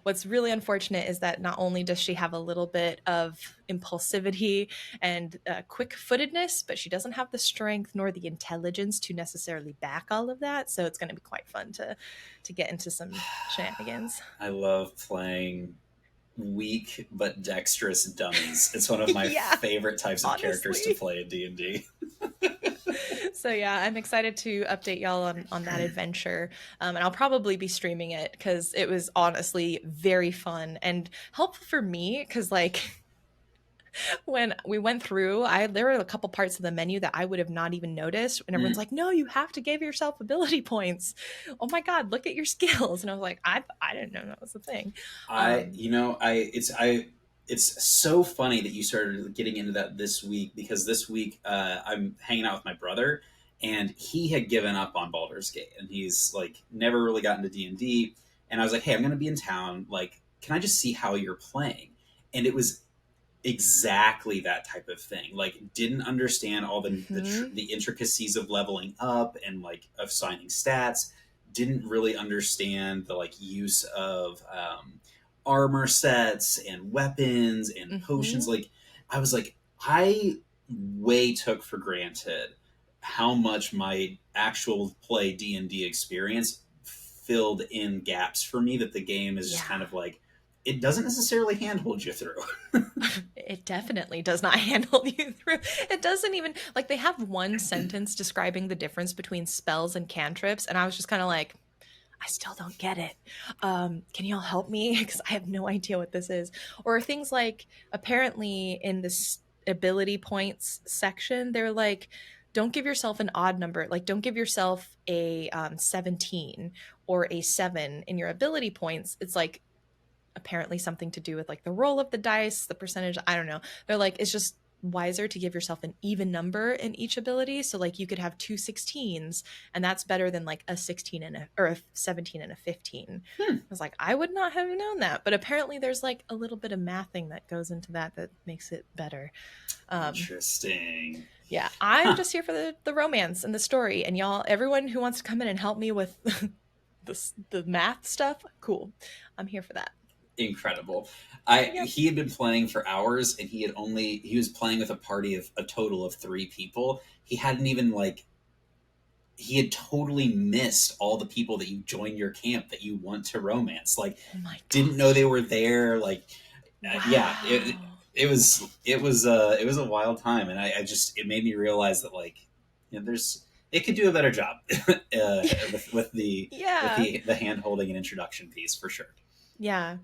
what's really unfortunate is that not only does she have a little bit of impulsivity and quick-footedness, but she doesn't have the strength nor the intelligence to necessarily back all of that. So it's going to be quite fun to get into some shenanigans. I love playing weak but dexterous dummies. It's one of my Yeah, favorite types of characters to honestly. play in D&D. So yeah, I'm excited to update y'all on that adventure, and I'll probably be streaming it because it was honestly very fun and helpful for me. Because like when we went through, I there were a couple parts of the menu that I would have not even noticed, and everyone's Mm. like, "No, you have to give yourself ability points." Oh my god, look at your skills, and I was like, I didn't know that was a thing. I, Um, you know, it's so funny that you started getting into that this week, because this week I'm hanging out with my brother, and he had given up on Baldur's Gate, and he's like never really gotten to D&D. And I was like, hey, I'm going to be in town. Like, can I just see how you're playing? And it was exactly that type of thing. Like, didn't understand all mhm, the intricacies of leveling up and like of signing stats. Didn't really understand the like use of armor sets and weapons and potions. mhm, Like, I was like, I way took for granted how much my actual play D&D experience filled in gaps for me, that the game is just yeah. kind of like, it doesn't necessarily handhold you through. It definitely does not handle you through. It doesn't even like they have one sentence describing the difference between spells and cantrips, and I was just kind of like, I still don't get it. Can y'all help me? Because I have no idea what this is. Or things like apparently in this ability points section, they're like, don't give yourself an odd number. Like, don't give yourself a 17 or a 7 in your ability points. It's like apparently something to do with like the roll of the dice, the percentage. I don't know. They're like, it's just wiser to give yourself an even number in each ability. So like you could have two 16s, and that's better than like a 16 and a or a 17 and a 15. Hmm. I was like, I would not have known that. But apparently there's like a little bit of mathing that goes into that makes it better. Um, Interesting. yeah, I'm Huh. just here for the romance and the story. And y'all, everyone who wants to come in and help me with the math stuff, cool. I'm here for that. Incredible. I Yep. He had been playing for hours, and he was playing with a party of a total of 3 people. He had totally missed all the people that you joined your camp that you want to romance. Like, Oh my didn't know they gosh. were there. Like, yeah, Wow. it was a wild time, and I just, it made me realize that, like, there's, it could do a better job with Yeah. the hand holding and introduction piece for sure. Yeah.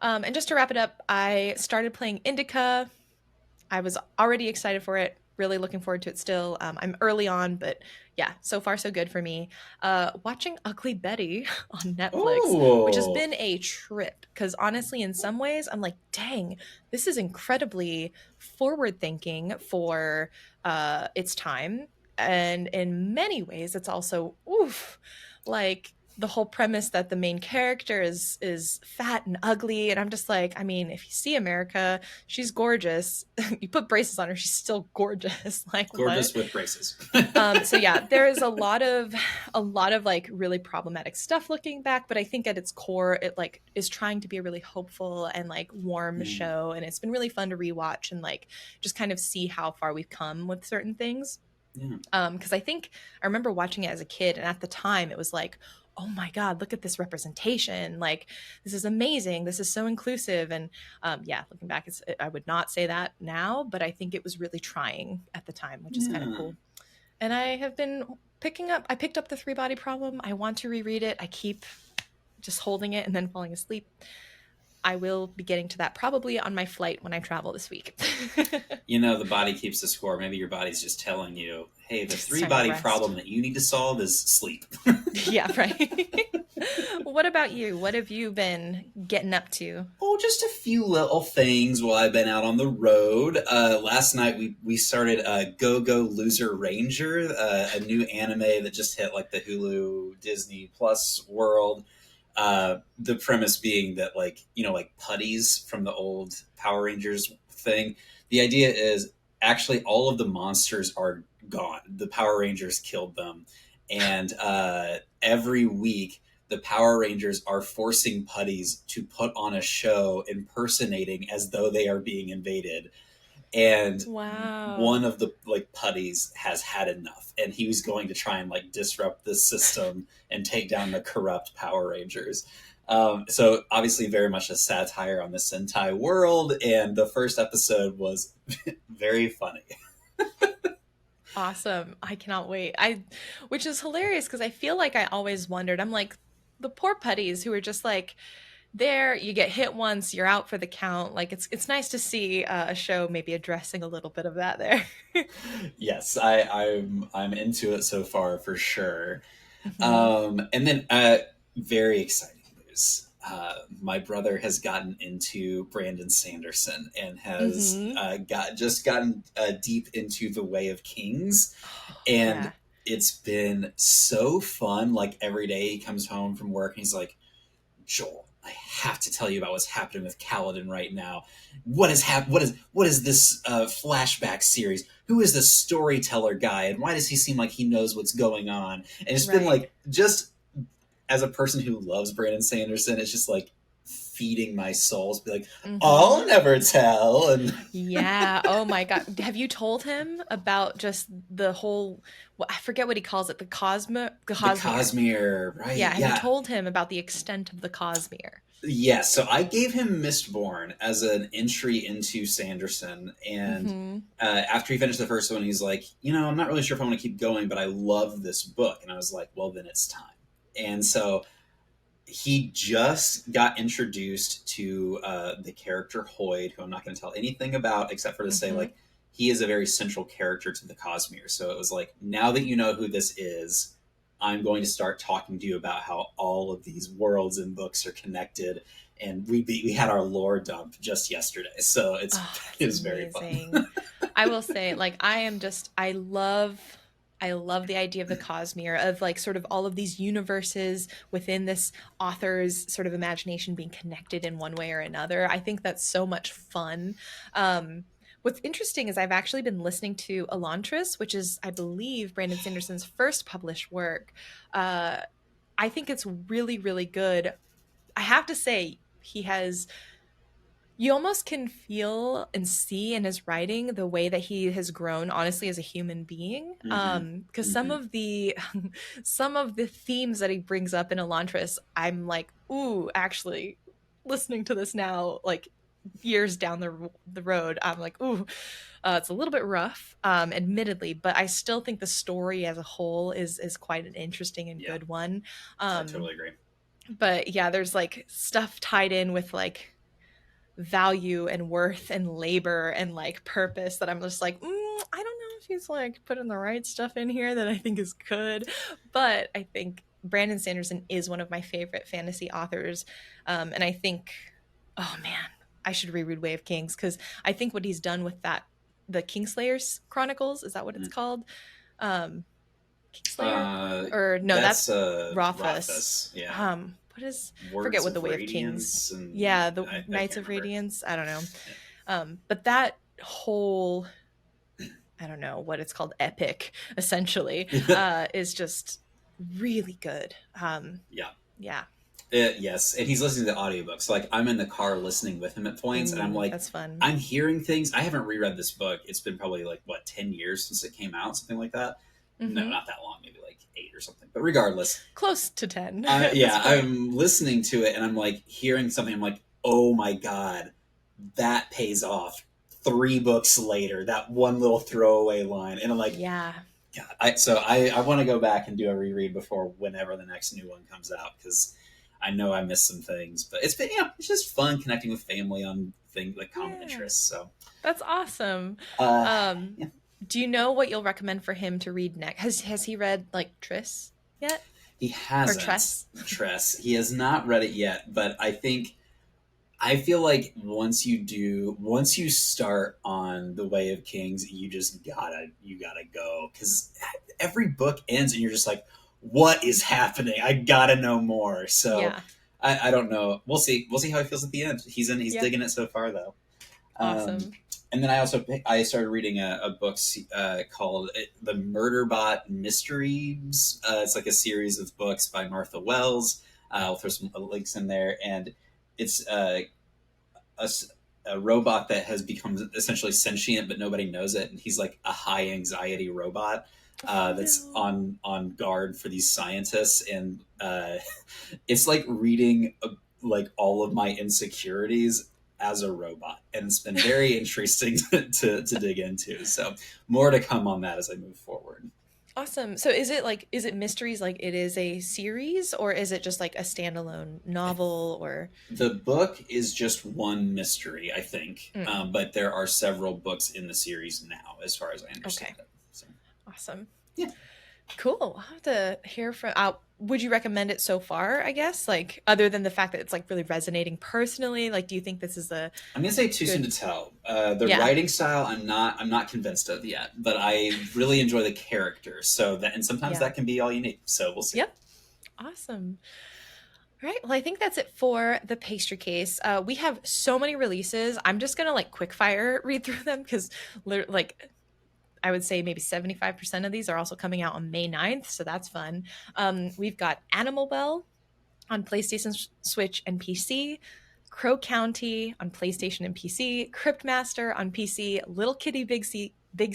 And just to wrap it up, I started playing Indica. I was already excited for it, really looking forward to it still. I'm early on, but yeah, so far so good for me. Watching Ugly Betty on Netflix, which has Oh, been a trip because honestly, in some ways, I'm like, dang, this is incredibly forward thinking for its time. And in many ways, it's also, oof, like the whole premise that the main character is fat and ugly. And I'm just like, I mean, if you see America, she's gorgeous. You put braces on her, she's still gorgeous. Like what? gorgeous with braces. So yeah, there is a lot of like really problematic stuff looking back, but I think at its core, it like is trying to be a really hopeful and like warm Mm, show, and it's been really fun to rewatch and like just kind of see how far we've come with certain things. yeah. Because I think I remember watching it as a kid, and at the time it was like, oh my god, look at this representation, like this is amazing, this is so inclusive. And yeah, looking back, I would not say that now, but I think it was really trying at the time, which is kind of Yeah. cool. And I have been I picked up the Three Body Problem. I want to reread it. I keep just holding it and then falling asleep. I will be getting to that probably on my flight when I travel this week. The body keeps the score. Maybe your body's just telling you, hey, the It's three time to body rest. problem that you need to solve is sleep. Yeah, right. What about you? What have you been getting up to? Oh, just a few little things while I've been out on the road. Last night we started Go Go Loser Ranger, a new anime that just hit like the Hulu Disney Plus world. The premise being that, like, like putties from the old Power Rangers thing. The idea is actually all of the monsters are gone. The Power Rangers killed them, and every week the Power Rangers are forcing putties to put on a show impersonating as though they are being invaded. And Wow. one of the like putties has had enough, and he was going to try and like disrupt the system and take down the corrupt Power Rangers. So obviously very much a satire on the Sentai world, and the first episode was very funny. Awesome. I cannot wait. Which is hilarious because I feel like I always wondered. I'm like, the poor putties who are just like, there, you get hit once, you're out for the count. Like it's nice to see a show maybe addressing a little bit of that there. Yes, I'm into it so far for sure. Hmm. And then very exciting news. My brother has gotten into Brandon Sanderson and has Hmm. gotten deep into the Way of Kings, Oh, and yeah. it's been so fun. Like every day he comes home from work and he's like, Joel, I have to tell you about what's happening with Kaladin right now. What is this flashback series? Who is the storyteller guy, and why does he seem like he knows what's going on? And it's been Right. like, just as a person who loves Brandon Sanderson, it's just like feeding my soul. To be like, I'll Hmm. never tell. And Yeah. Oh my God. Have you told him about just the whole, I forget what he calls it, the the Cosmere. Cosmere, right? Yeah. Have you Yeah. told him about the extent of the Cosmere? Yeah, so I gave him Mistborn as an entry into Sanderson, and Hmm. after he finished the first one, he's like, I'm not really sure if I want to keep going, but I love this book, and I was like, well, then it's time. And so he just got introduced to the character Hoyd, who I'm not going to tell anything about except for to say Hmm. like he is a very central character to the Cosmere. So it was like, now that you know who this is, I'm going to start talking to you about how all of these worlds and books are connected. And we had our lore dump just yesterday, so Oh, it that's was very fun. amazing. I will say, like, I love the idea of the Cosmere, of like sort of all of these universes within this author's sort of imagination being connected in one way or another. I think that's so much fun. What's interesting is I've actually been listening to Elantris, which is, I believe, Brandon Sanderson's first published work. Uh, I think it's really, really good. I have to say, he has you almost can feel and see in his writing the way that he has grown honestly as a human being, Mm-hmm. because some Mm-hmm. of the some of the themes that he brings up in Elantris, I'm like, ooh, actually listening to this now, like years down the road, I'm like, ooh, it's a little bit rough, admittedly, but I still think the story as a whole is quite an interesting and Yeah, good one. I um totally agree. but yeah, there's like stuff tied in with like value and worth and labor and like purpose that I'm just like, I don't know if he's like putting the right stuff in here that I think is good. But I think Brandon Sanderson is one of my favorite fantasy authors. And I think, oh man, I should reread Way of Kings because I think what he's done with that, the Kingslayers Chronicles, is that what it's Mm. called? Um, Kingslayer? Or no, That's that's Rothfuss. Rothfuss. Yeah, What is, forget Words what the of Way of Kings, Radiance, and yeah, the I Knights can't of remember. Radiance, I don't know. Yeah. But that whole, I don't know what it's called, epic essentially, is just really good. Yeah. Yeah. Yes, and he's listening to the audiobook. So like I'm in the car listening with him at points, and I'm Ooh, like, that's fun. I'm hearing things. I haven't reread this book. It's been probably like what 10 years since it came out, something like that. No, Hmm. not that long. Maybe like 8 or something. But regardless, Close to 10 at this yeah, point. I'm listening to it, and I'm like hearing something. I'm like, oh my god, that pays off. 3 books later, that one little throwaway line, and I'm like, Yeah. God, I want to go back and do a reread before whenever the next new one comes out because I know I missed some things. But it's been it's just fun connecting with family on things like common Yeah. interests. So That's awesome. uh, Um, yeah, do you know what you'll recommend for him to read next? Has he read like Triss yet? he Or hasn't Tress? Tress. He has not read it yet, but I feel like once you start on the Way of Kings, you gotta go because every book ends and you're just like, what is happening? I gotta know more. So Yeah. I don't know. We'll see. We'll see how he feels at the end. He's Yeah. digging it so far though. Um, Awesome. and then I started reading a book called The Murderbot Mysteries. It's like a series of books by Martha Wells. I'll throw some links in there, and it's a, a robot that has become essentially sentient, but nobody knows it. And he's like a high anxiety robot Oh that's no. on guard for these scientists, and it's like reading like all of my insecurities as a robot, and it's been very interesting to dig into. So more to come on that as I move forward. Awesome. So is it mysteries like it is a series, or is it just like a standalone novel or The book is just one mystery, I think, mm, but there are several books in the series now, as far as I okay. understand it. So Awesome. yeah, Cool. I'll have to hear from would you recommend it so far, I guess? Like other than the fact that it's like really resonating personally, like do you think this is a I'm gonna say too soon good to tell. The yeah. writing style, I'm not convinced of yet, but I really enjoy the characters. So that, and sometimes Yeah. that can be all you need. So we'll see. Yep. Awesome. All right. Well, I think that's it for the pastry case. We have so many releases. I'm just gonna like quick fire read through them because like I would say maybe 75% of these are also coming out on May 9th, so that's fun. We've got Animal Well on PlayStation, Switch, and PC, Crow County on PlayStation and PC, Cryptmaster on PC, Little Kitty Big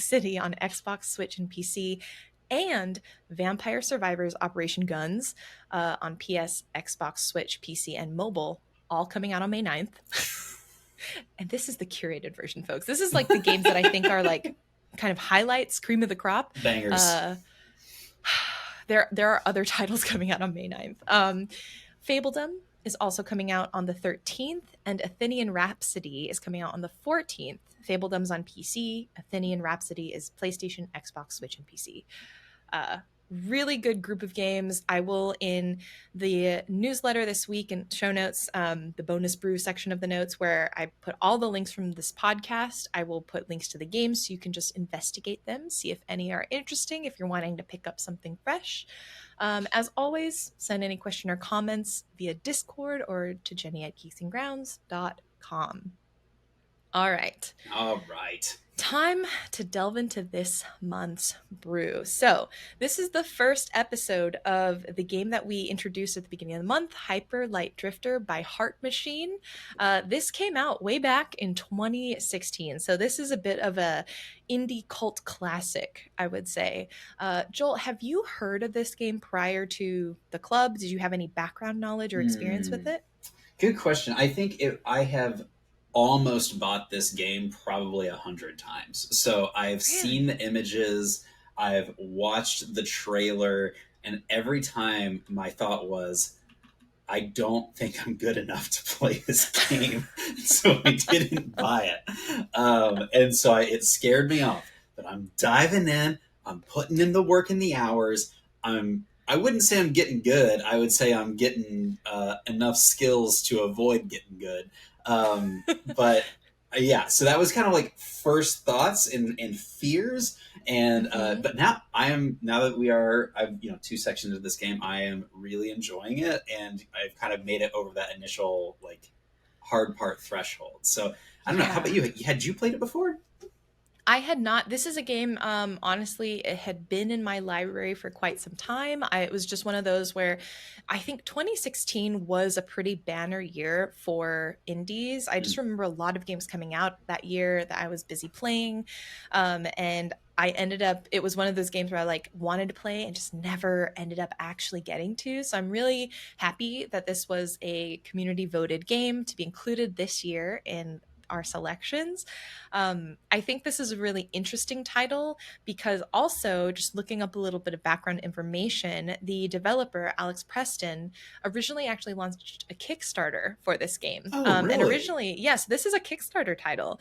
City on Xbox, Switch, and PC, and Vampire Survivors Operation Guns on PS, Xbox, Switch, PC, and mobile, all coming out on May 9th. And this is the curated version, folks. This is like the games that I think are like kind of highlights, cream of the crop. Bangers. Uh, there are other titles coming out on May 9th. Fabledom is also coming out on the 13th, and Athenian Rhapsody is coming out on the 14th. Fabledom's on PC. Athenian Rhapsody is PlayStation, Xbox, Switch, and PC. Uh, really good group of games. I will, in the newsletter this week and show notes, the bonus brew section of the notes where I put all the links from this podcast. I will put links to the games so you can just investigate them, see if any are interesting, if you're wanting to pick up something fresh. As always, send any question or comments via Discord or to jenny@geeksandgrounds.com. All right. All right. Time to delve into this month's brew. So, this is the first episode of the game that we introduced at the beginning of the month, Hyper Light Drifter by Heart Machine. This came out way back in 2016. So, this is a bit of a indie cult classic, I would say. Joel, have you heard of this game prior to the club? Did you have any background knowledge or experience with Hmm. it? Good question. I think I have almost bought this game probably 100 times. So I've seen Really? the images, I've watched the trailer, and every time my thought was, I don't think I'm good enough to play this game, so I didn't buy it. And so it scared me off. But I'm diving in. I'm putting in the work and the hours. I wouldn't say I'm getting good. I would say I'm getting enough skills to avoid getting good. But yeah, so that was kind of like first thoughts and fears, and Mm-hmm. but now that I've 2 sections of this game, I am really enjoying it, and I've kind of made it over that initial like hard part threshold. So I don't know. How about Yeah. you? Had you played it before? I had not. This is a game, honestly, it had been in my library for quite some time. It was just one of those where I think 2016 was a pretty banner year for indies. I just Mm. remember a lot of games coming out that year that I was busy playing. And I ended up, it was one of those games where I like wanted to play and just never ended up actually getting to. So I'm really happy that this was a community voted game to be included this year in our selections. I think this is a really interesting title because also just looking up a little bit of background information, the developer Alex Preston originally actually launched a Kickstarter for this game. Oh, And really? originally, yes, this is a Kickstarter title.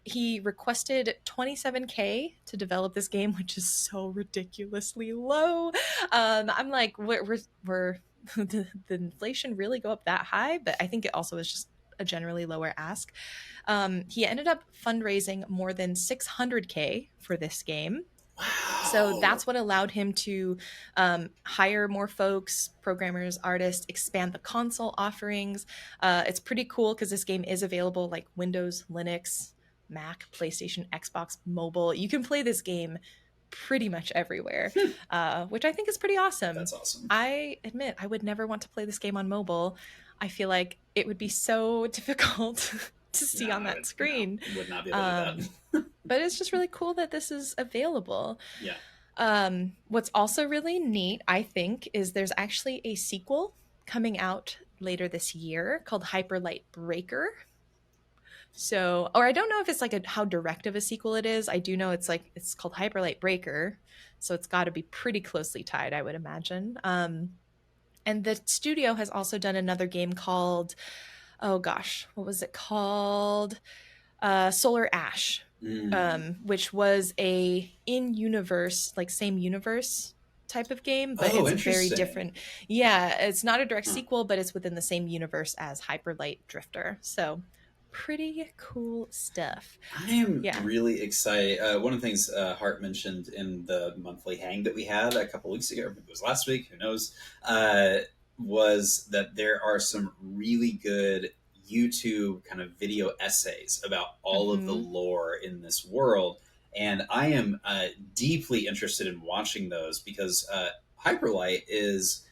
He requested 27K to develop this game, which is so ridiculously low. I'm like, we're the inflation really go up that high? But I think it also is just a generally lower ask. He ended up fundraising more than 600K for this game. So Wow. that's what allowed him to hire more folks, programmers, artists, expand the console offerings. It's pretty cool because this game is available like Windows, Linux, Mac, PlayStation, Xbox, mobile. You can play this game pretty much everywhere, which I think is pretty awesome. That's awesome. I admit I would never want to play this game on mobile. I feel like it would be so difficult to No, see on that no, screen. would not be able to do Um, that. but it's just really cool that this is available. Yeah. What's also really neat, I think, is there's actually a sequel coming out later this year called Hyper Light Breaker. So, or I don't know if it's like how direct of a sequel it is. I do know it's called Hyper Light Breaker, so it's got to be pretty closely tied, I would imagine. And the studio has also done another game called, oh gosh, what was it called? Solar Ash, Mm. which was a in-universe, like same universe type of game, but Oh, it's a very interesting. different. Yeah, it's not a direct Huh. sequel, but it's within the same universe as Hyper Light Drifter. So pretty cool stuff. I am Yeah. really excited. One of the things Hart mentioned in the monthly hang that we had a couple weeks ago, or maybe it was last week, who knows, was that there are some really good YouTube kind of video essays about all of the Mm-hmm. lore in this world. And I am deeply interested in watching those because Hyperlight is,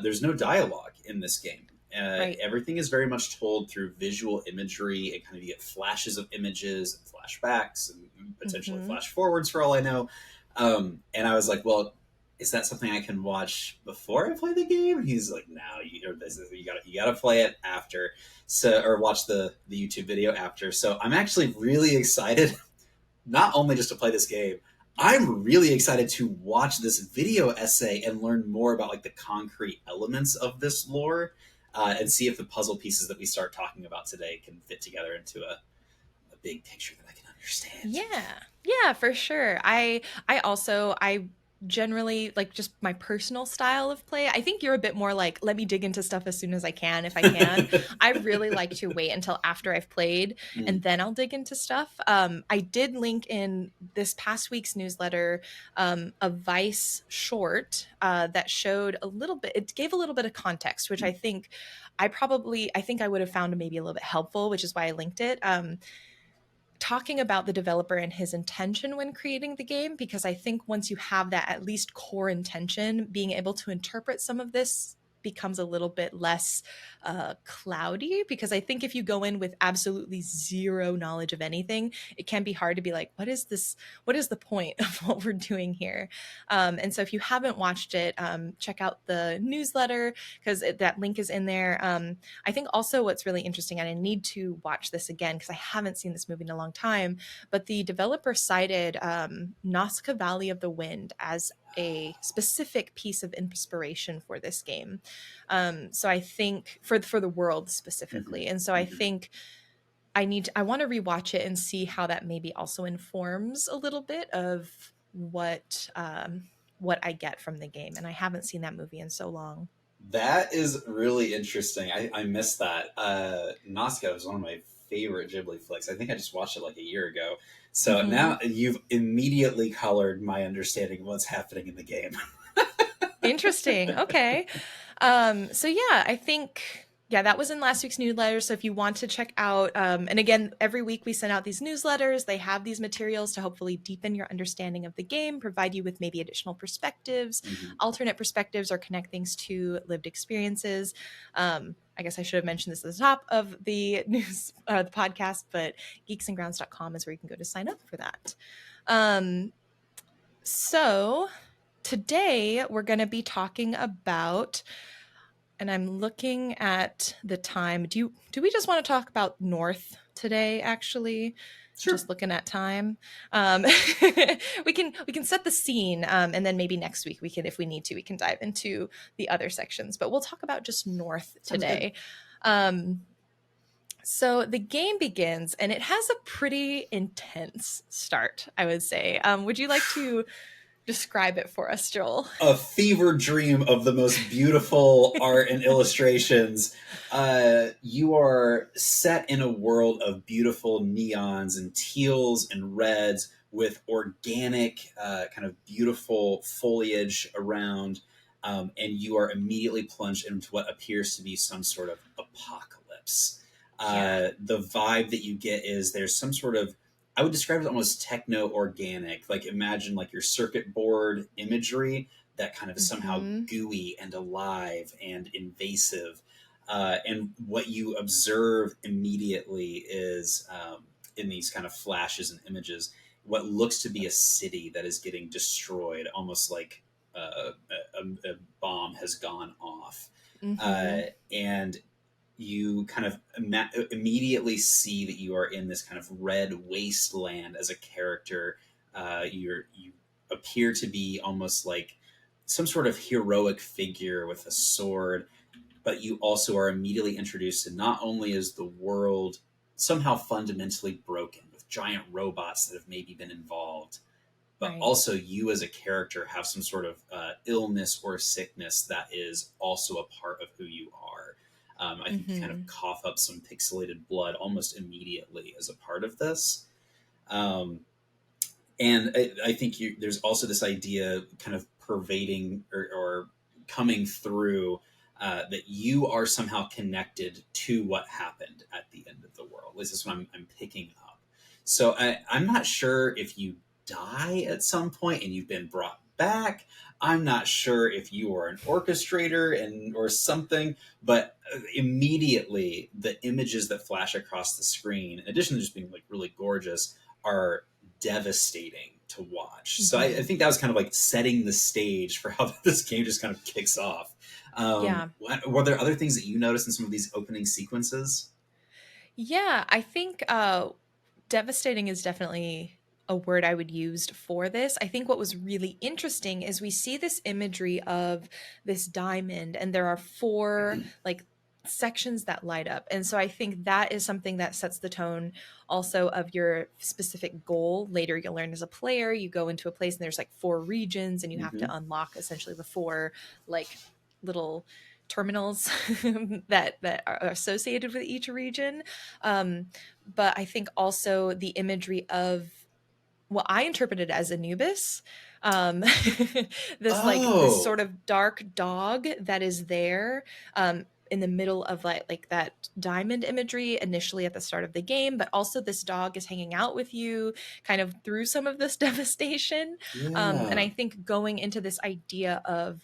there's no dialogue in this game. Right. Everything is very much told through visual imagery and kind of you get flashes of images and flashbacks and potentially Mm-hmm. flash forwards for all I know. And I was like, well, is that something I can watch before I play the game? And he's like, no, you gotta play it after, so or watch the YouTube video after. So I'm actually really excited, not only just to play this game. I'm really excited to watch this video essay and learn more about like the concrete elements of this lore, and see if the puzzle pieces that we start talking about today can fit together into a big picture that I can understand. Yeah. Yeah, for sure. I generally like just my personal style of play. I think you're a bit more like let me dig into stuff as soon as I can if I can. I really like to wait until after I've played and Mm, then I'll dig into stuff. I did link in this past week's newsletter a Vice short that showed a little bit. It gave a little bit of context, which I mm, think I think I would have found maybe a little bit helpful, which is why I linked it. Talking about the developer and his intention when creating the game, because I think once you have that at least core intention, being able to interpret some of this becomes a little bit less cloudy. Because I think if you go in with absolutely zero knowledge of anything, it can be hard to be like, what is this? What is the point of what we're doing here? And so if you haven't watched it, check out the newsletter because that link is in there. I think also what's really interesting, and I need to watch this again because I haven't seen this movie in a long time, but the developer cited Nazca Valley of the Wind as a specific piece of inspiration for this game. So I think for the world mhm, specifically, and so I mhm. think I want to rewatch it and see how that maybe also informs a little bit of what I get from the game. And I haven't seen that movie in so long. That is really interesting. I missed that. Nazca was one of my favorite Ghibli flicks. I think I just watched it like a year ago. So Mm-hmm. now you've immediately colored my understanding of what's happening in the game. Interesting. Okay. So yeah, I think yeah, that was in last week's newsletter. So if you want to check out, and again, every week we send out these newsletters. They have these materials to hopefully deepen your understanding of the game, provide you with maybe additional perspectives, Mhm. alternate perspectives, or connect things to lived experiences. I guess I should have mentioned this at the top of the news, the podcast, but geeksandgrounds.com is where you can go to sign up for that. Um, so today we're going to be talking about, and I'm looking at the time. Do we just want to talk about North today actually? Sure. Just looking at time. Um, we can set the scene, and then maybe next week we can, if we need to, we can dive into the other sections. But we'll talk about just North Sounds good. today. Um, so the game begins, and it has a pretty intense start, I would say. Would you like to describe it for us, Joel? A fever dream of the most beautiful art and illustrations. You are set in a world of beautiful neons and teals and reds with organic, kind of beautiful foliage around, and you are immediately plunged into what appears to be some sort of apocalypse. Yeah. The vibe that you get is there's some sort of I would describe it almost techno organic. Like imagine like your circuit board imagery that kind of is somehow Mhm. gooey and alive and invasive. And what you observe immediately is in these kind of flashes and images, what looks to be a city that is getting destroyed, almost like a bomb has gone off. Mhm. And you kind of immediately see that you are in this kind of red wasteland as a character. You appear to be almost like some sort of heroic figure with a sword, but you also are immediately introduced to not only is the world somehow fundamentally broken with giant robots that have maybe been involved, but Right. also you as a character have some sort of illness or sickness that is also a part of who you are. I think you kind of Mhm. cough up some pixelated blood almost immediately as a part of this. Um, and I think there's also this idea kind of pervading or coming through that you are somehow connected to what happened at the end of the world. This is what I'm picking up. So I'm not sure if you die at some point and you've been brought back. I'm not sure if you are an orchestrator and or something, but immediately the images that flash across the screen, in addition to just being like really gorgeous, are devastating to watch. So I Mhm. think that was kind of like setting the stage for how this game just kind of kicks off. Yeah. Were there other things that you noticed in some of these opening sequences? Yeah, I think devastating is definitely a word I would use for this. I think what was really interesting is we see this imagery of this diamond, and there are four like sections that light up. And so I think that is something that sets the tone also of your specific goal. Later you'll learn as a player, you go into a place and there's like four regions and you have Mm-hmm. to unlock essentially the four like little terminals that are associated with each region. um, but I think also the imagery of what I interpreted as Anubis, um, this Oh, sort of dark dog that is there, in the middle of like that diamond imagery initially at the start of the game, but also this dog is hanging out with you kind of through some of this devastation. And yeah. I think going into this idea of,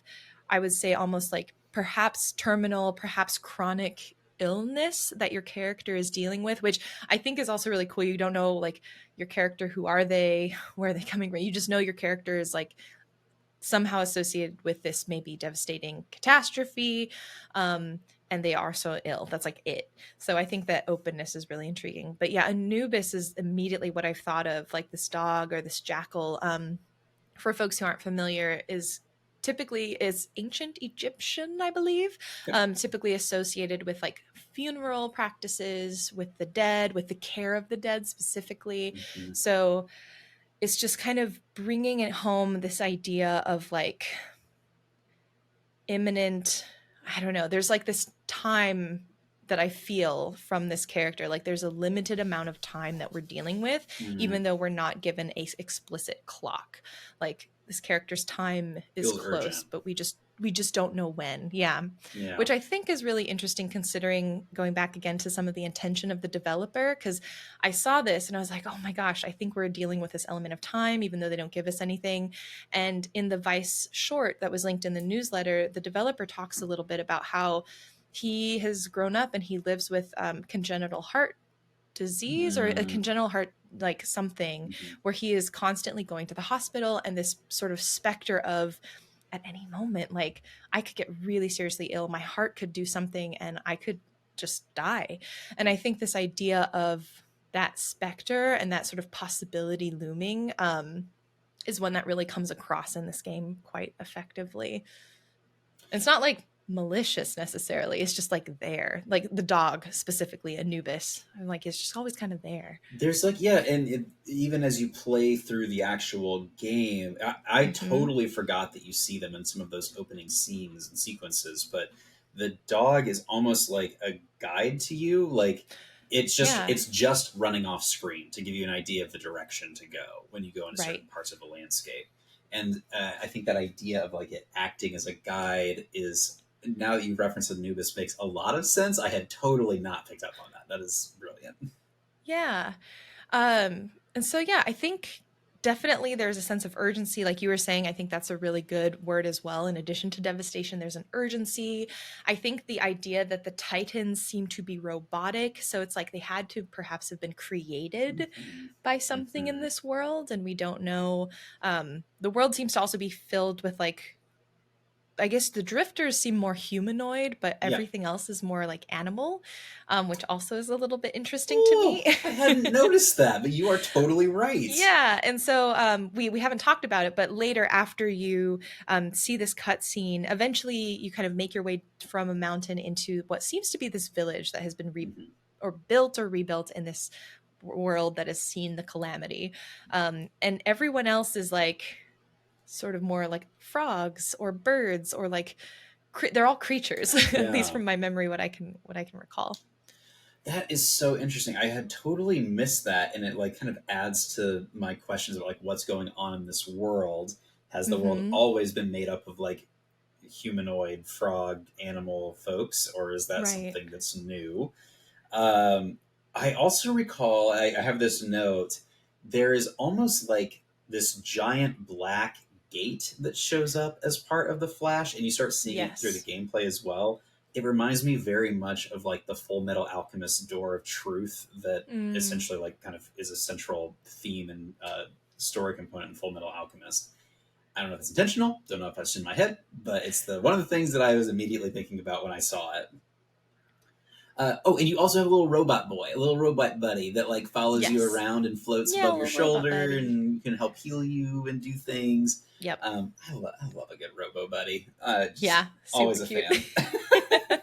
I would say almost like perhaps terminal, perhaps chronic illness that your character is dealing with, which I think is also really cool. You don't know like your character, who are they, where are they coming from, you just know your character is like somehow associated with this maybe devastating catastrophe, um, and they are so ill. That's like it. So I think that openness is really intriguing. But yeah, Anubis is immediately what I've thought of, like this dog or this jackal. For folks who aren't familiar, is ancient Egyptian, I believe, Yep. typically associated with like funeral practices, with the dead, with the care of the dead specifically. Mm-hmm. So it's just kind of bringing it home, this idea of like imminent, I don't know, there's like this time that I feel from this character. Like there's a limited amount of time that we're dealing with, Mm-hmm. even though we're not given a explicit clock. Like this character's time is Feels close, urgent. but we just don't know when. Yeah. Yeah. Which I think is really interesting, considering going back again to some of the intention of the developer, because I saw this and I was like, oh my gosh, I think we're dealing with this element of time, even though they don't give us anything. And in the Vice short that was linked in the newsletter, the developer talks a little bit about how he has grown up and he lives with congenital heart disease, or a Mm-hmm. congenital heart like something, Mm-hmm. where he is constantly going to the hospital, and this sort of specter of, at any moment, like I could get really seriously ill, my heart could do something and I could just die. And I think this idea of that specter and that sort of possibility looming, is one that really comes across in this game quite effectively. It's not like malicious necessarily. It's just like there, like the dog specifically, Anubis. I'm like, it's just always kind of there. There's like yeah, and even as you play through the actual game, I Mm-hmm. totally forgot that you see them in some of those opening scenes and sequences. But the dog is almost like a guide to you. Like Yeah. it's just running off screen to give you an idea of the direction to go when you go into Right. certain parts of the landscape. And I think that idea of like it acting as a guide is now that you've referenced Anubis makes a lot of sense. I had totally not picked up on that. That is brilliant. Yeah. And so, yeah, I think definitely there's a sense of urgency. Like you were saying, I think that's a really good word as well. In addition to devastation, there's an urgency. I think the idea that the Titans seem to be robotic. So it's like they had to perhaps have been created Mm-hmm. by something in Mm-hmm. this world. And we don't know. The world seems to also be filled with like, I guess the drifters seem more humanoid, but Yeah. everything else is more like animal, which also is a little bit interesting to Oh, me. I hadn't noticed that, but you are totally right. Yeah, and so we haven't talked about it, but later after you see this cutscene, eventually you kind of make your way from a mountain into what seems to be this village that has been Mm-hmm. or built or rebuilt in this world that has seen the calamity, and everyone else is like sort of more like frogs or birds or like they're all creatures, at least Yeah. from my memory, what I can recall. That is so interesting. I had totally missed that, and it like kind of adds to my questions about like what's going on in this world. Has the world Mm-hmm. always been made up of like humanoid frog animal folks, or is that Right. something that's new? Um, I also recall I have this note. There is almost like this giant black gate that shows up as part of the Flash, and you start seeing it through the Yes. gameplay as well. It reminds me very much of like the Full Metal Alchemist Door of Truth that Mm. essentially like kind of is a central theme and story component in Full Metal Alchemist. I don't know if it's intentional, don't know if that's in my head, but it's the one of the things that I was immediately thinking about when I saw it. Oh, and you also have a little robot boy, a little robot buddy that like follows you Yes. around and floats Yeah, a above your little robot shoulder buddy. and can help heal you and do things. Yep. I love a good robo buddy. Just Yeah, super always a cute. fan.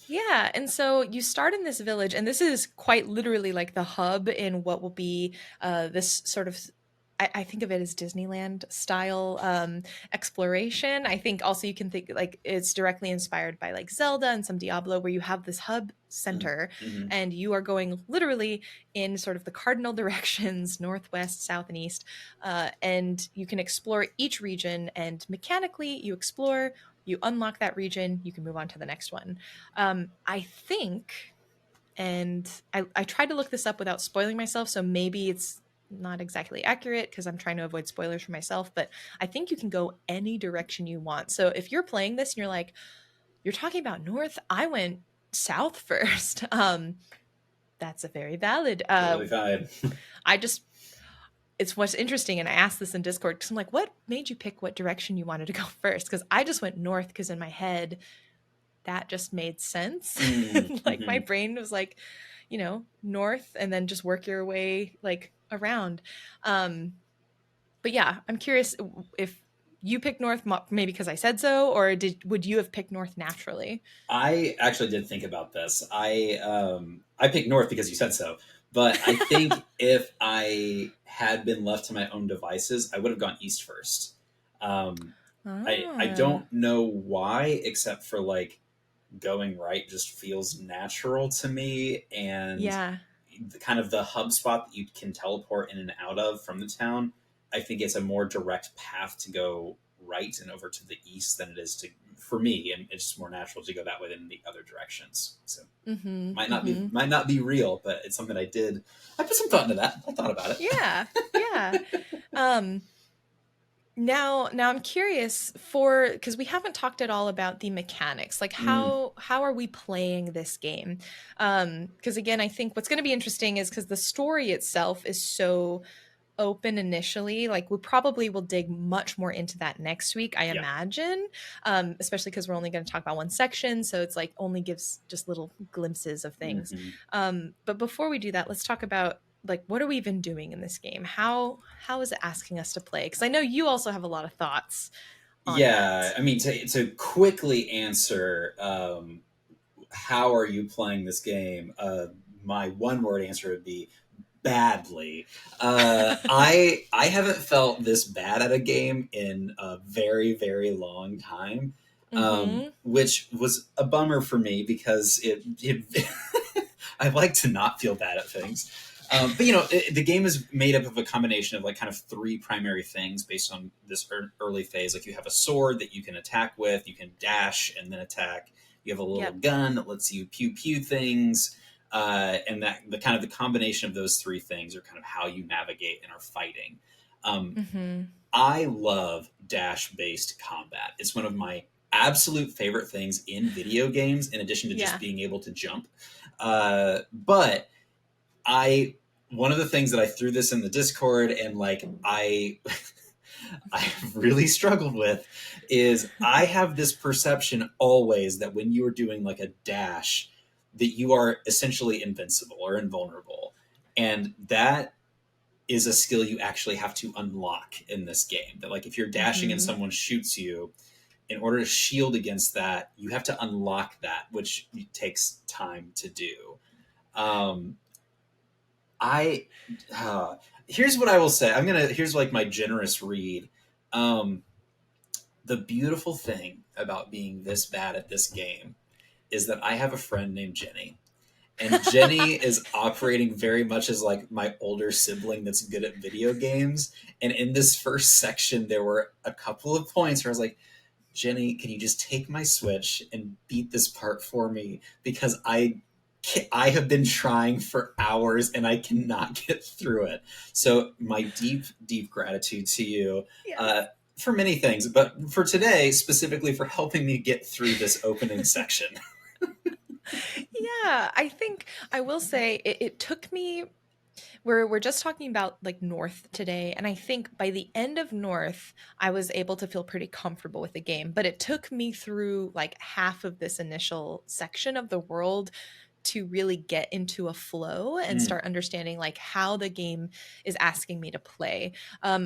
Yeah, and so you start in this village, and this is quite literally like the hub in what will be this sort of. I think of it as Disneyland style exploration. I think also you can think like it's directly inspired by like Zelda and some Diablo, where you have this hub center, Mm-hmm. and you are going literally in sort of the cardinal directions, northwest, south, and east, and you can explore each region. And mechanically, you explore, you unlock that region, you can move on to the next one. I think, and I tried to look this up without spoiling myself, so maybe it's not exactly accurate because I'm trying to avoid spoilers for myself, but I think you can go any direction you want. So if you're playing this and you're like, you're talking about north, I went south first. That's a very valid. Totally fine. I just it's what's interesting, and I asked this in Discord because I'm like, what made you pick what direction you wanted to go first? Because I just went north because in my head that just made sense. Like my Mm-hmm. brain was like, north and then just work your way like around. Um, but yeah, I'm curious if you picked north maybe because I said so, or would you have picked north naturally? I actually did think about this. I picked North because you said so, but I think if I had been left to my own devices, I would have gone East first. Um, I Ah, don't know why, except for like going right just feels natural to me, and yeah. kind of the hub spot that you can teleport in and out of from the town. I think it's a more direct path to go right and over to the east than it is to for me, and it's just more natural to go that way than the other directions. So Mm-hmm. might not be Mm-hmm. might not be real, but it's something I did. I put some thought into that. I thought about it. Yeah. Yeah. Um, now I'm curious for because we haven't talked at all about the mechanics. Like Mm, how are we playing this game? Because again, I think what's going to be interesting is because the story itself is so open initially. Like we probably will dig much more into that next week, I yeah. imagine. Especially because we're only going to talk about one section, so it's like only gives just little glimpses of things. Hmm. But before we do that, let's talk about like what are we even doing in this game? How is it asking us to play? Because I know you also have a lot of thoughts on Yeah, that. I mean to quickly answer, how are you playing this game? My one word answer would be badly. I haven't felt this bad at a game in a very very long time, Mm-hmm. which was a bummer for me because it I like to not feel bad at things. But the game is made up of a combination of like kind of three primary things based on this early phase. Like you have a sword that you can attack with, you can dash and then attack. You have a little Yep. gun that lets you pew pew things. and that the kind of the combination of those three things are kind of how you navigate and are fighting. Um, Mhm. I love dash based combat. It's one of my absolute favorite things in video games, in addition to just Yeah. being able to jump. But I one of the things that I threw this in the Discord and like I really struggled with is I have this perception always that when you are doing like a dash, that you are essentially invincible or invulnerable. And that is a skill you actually have to unlock in this game. That like if you're dashing and Mhm. someone shoots you, in order to shield against that, you have to unlock that, which takes time to do. Um, I here's what I will say. Here's like my generous read. Um, the beautiful thing about being this bad at this game is that I have a friend named Jenny. And Jenny is operating very much as like my older sibling that's good at video games. And in this first section, there were a couple of points where I was like, Jenny, can you just take my Switch and beat this part for me? Because I have been trying for hours and I cannot get through it. So my deep, deep gratitude to you Yes. uh, for many things, but for today specifically for helping me get through this opening section. Yeah, I think I will say it took me we're just talking about like North today, and I think by the end of North, I was able to feel pretty comfortable with the game. But it took me through like half of this initial section of the world to really get into a flow and Mm, start understanding like how the game is asking me to play.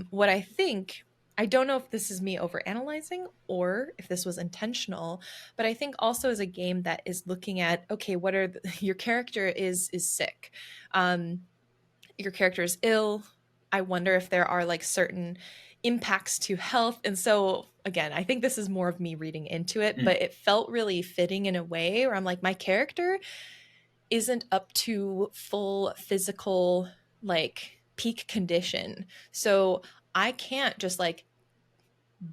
What I think, I don't know if this is me overanalyzing or if this was intentional, but I think also as a game that is looking at, okay, what are your character is sick. Your character is ill. I wonder if there are like certain impacts to health. And so, again, I think this is more of me reading into it, mm, but it felt really fitting in a way where I'm like, my character isn't up to full physical, like peak condition. So I can't just like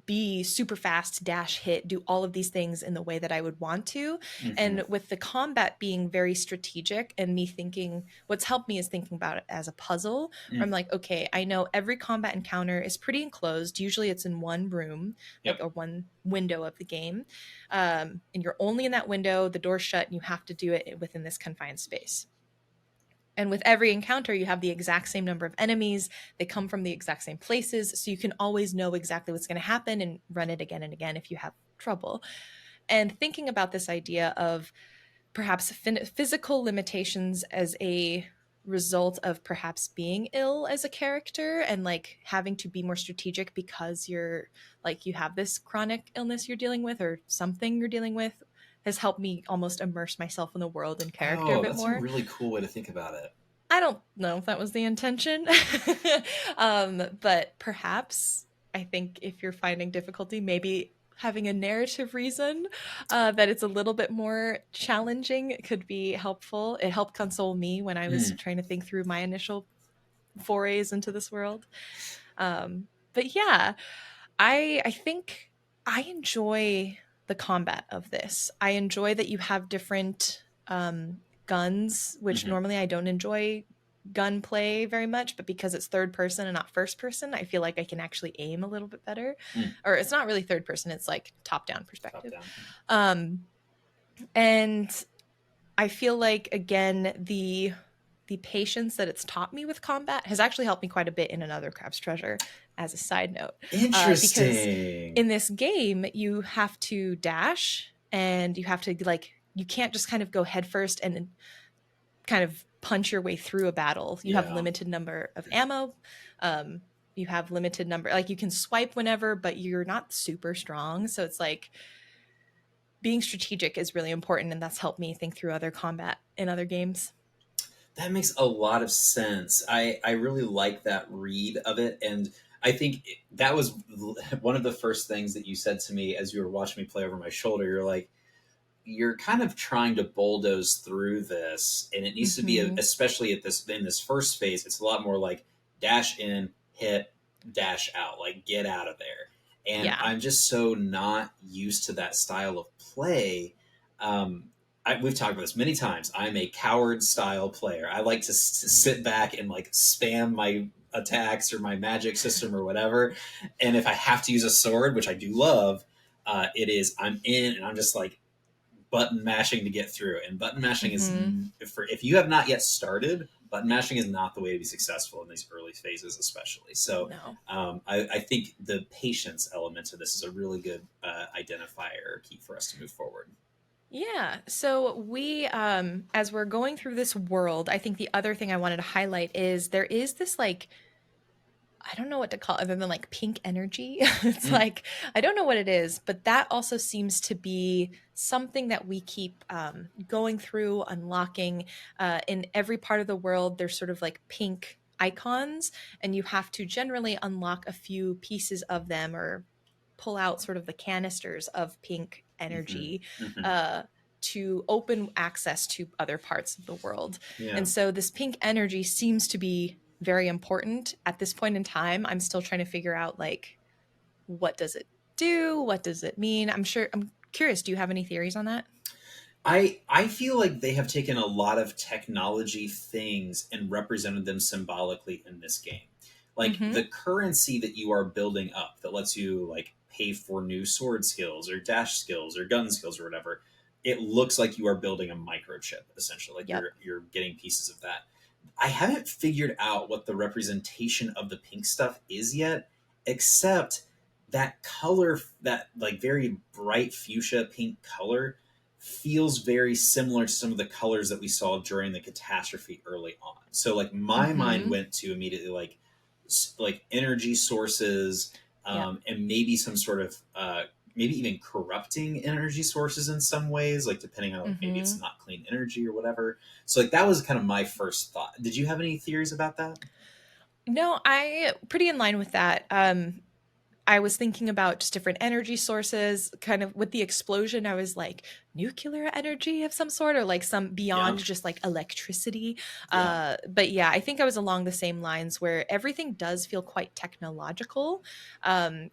be super fast, dash, hit, do all of these things in the way that I would want to. mhm, And with the combat being very strategic and me thinking, what's helped me is thinking about it as a puzzle. Where I'm mm. like, okay, I know every combat encounter is pretty enclosed. Usually it's in one room, like Yep. a one window of the game. And you're only in that window, the door's shut, and you have to do it within this confined space. And with every encounter, you have the exact same number of enemies. They come from the exact same places. So you can always know exactly what's going to happen and run it again and again if you have trouble. And thinking about this idea of perhaps physical limitations as a result of perhaps being ill as a character and like having to be more strategic because you're like you have this chronic illness you're dealing with or something you're dealing with has helped me almost immerse myself in the world and character a Oh, bit that's a more. really cool way to think about it. I don't know if that was the intention. But perhaps I think if you're finding difficulty, maybe having a narrative reason that it's a little bit more challenging could be helpful. It helped console me when I was Mm, trying to think through my initial forays into this world. But yeah, I think I enjoy the combat of this. I enjoy that you have different guns, which mhm, normally I don't enjoy gunplay very much, but because it's third person and not first person, I feel like I can actually aim a little bit better. mm. Or it's not really third person, it's like top down Top perspective. down. Um and I feel like again the patience that it's taught me with combat has actually helped me quite a bit in another Crab's Treasure as a side note. Because Interesting. in this game, you have to dash and you have to like, you can't just kind of go headfirst and kind of punch your way through a battle. You have Yeah. limited number of ammo. Um, you have limited number, like you can swipe whenever, but you're not super strong. So it's like being strategic is really important. And that's helped me think through other combat in other games. That makes a lot of sense. I really like that read of it. And I think that was one of the first things that you said to me as you were watching me play over my shoulder. You're like, you're kind of trying to bulldoze through this. And it needs to be, Mm-hmm. especially at this, in this first phase, it's a lot more like dash in, hit, dash out, like get out of there. And Yeah. I'm just so not used to that style of play. Um, we've talked about this many times. I'm a coward style player. I like to sit back and like spam my attacks or my magic system or whatever. And if I have to use a sword, which I do love, it is I'm in and I'm just like button mashing to get through. And button mashing is Mm-hmm. for if you have not yet started, button mashing is not the way to be successful in these early phases, especially. So No. I think the patience element to this is a really good identifier or key for us to move forward. Yeah. So we as we're going through this world, I think the other thing I wanted to highlight is there is this like I don't know what to call it other than like pink energy. It's Mm, like I don't know what it is, but that also seems to be something that we keep going through, unlocking. In every part of the world, there's sort of like pink icons, and you have to generally unlock a few pieces of them or pull out sort of the canisters of pink hmm energy hmm uh, to open access to other parts of the world. Yeah. And so this pink energy seems to be very important at this point in time. I'm still trying to figure out like what does it do? What does it mean? I'm curious, do you have any theories on that? I feel like they have taken a lot of technology things and represented them symbolically in this game. Like Mhm. the currency that you are building up that lets you like pay for new sword skills or dash skills or gun skills or whatever. It looks like you are building a microchip essentially. Like Yep. you're getting pieces of that. I haven't figured out what the representation of the pink stuff is yet, except that color, that like very bright fuchsia pink color, feels very similar to some of the colors that we saw during the catastrophe early on. So like my mind Mhm. went to immediately like energy sources, Yep. and maybe some sort of maybe even corrupting energy sources in some ways, like depending on like maybe it's Mhm. not clean energy or whatever. So like that was kind of my first thought. Did you have any theories about that? No, I pretty in line with that. I was thinking about just different energy sources, kind of with the explosion. I was like, nuclear energy of some sort, or like some Yeah, beyond just like electricity. yeah. But yeah, I think I was along the same lines where everything does feel quite technological.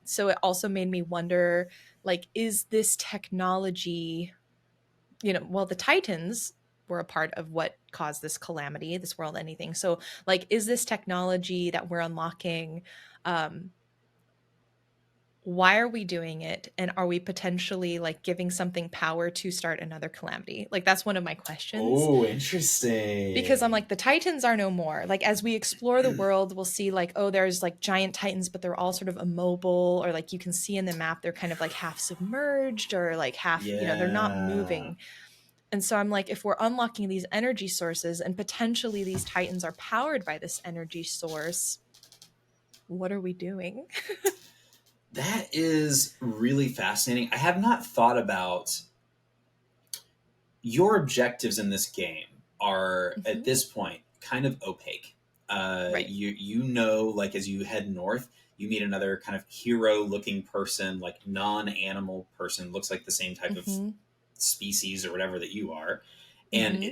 So it also made me wonder, like, is this technology, well, the Titans were a part of what caused this calamity, this world, anything. So, like, is this technology that we're unlocking? Um, why are we doing it, and are we potentially like giving something power to start another calamity? Like that's one of my questions, Oh, because I'm interesting. like the titans are no more. Like as we explore the world, we'll see like, oh, there's like giant titans, but they're all sort of immobile, or like you can see in the map they're kind of like half submerged or like half, they're not Yeah. moving. And so I'm like, if we're unlocking these energy sources and potentially these titans are powered by this energy source, what are we doing? That is really fascinating. I have not thought about your objectives in this game are at Mhm. this point kind of opaque. Right. You know, like as you head north, you meet another kind of hero looking person, like non animal person, looks like the same type of Hmm. species or whatever that you are, and Hmm.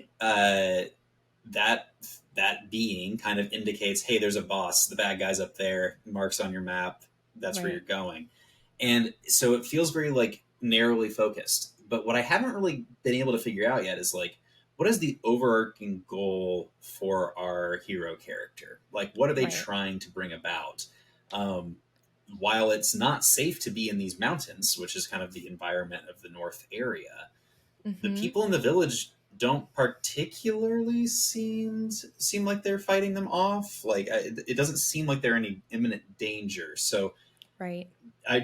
that that being kind of indicates, hey, there's a boss. The bad guy's up there. Marks on your map. That's where you're Right. going, and so it feels very like narrowly focused. But what I haven't really been able to figure out yet is like, what is the overarching goal for our hero character? Like, what are they Right. trying to bring about? Um, while it's not safe to be in these mountains, which is kind of the environment of the north area, the Hmm. people in the village don't particularly seem like they're fighting them off. Like it doesn't seem like they're in any imminent danger. So, Right.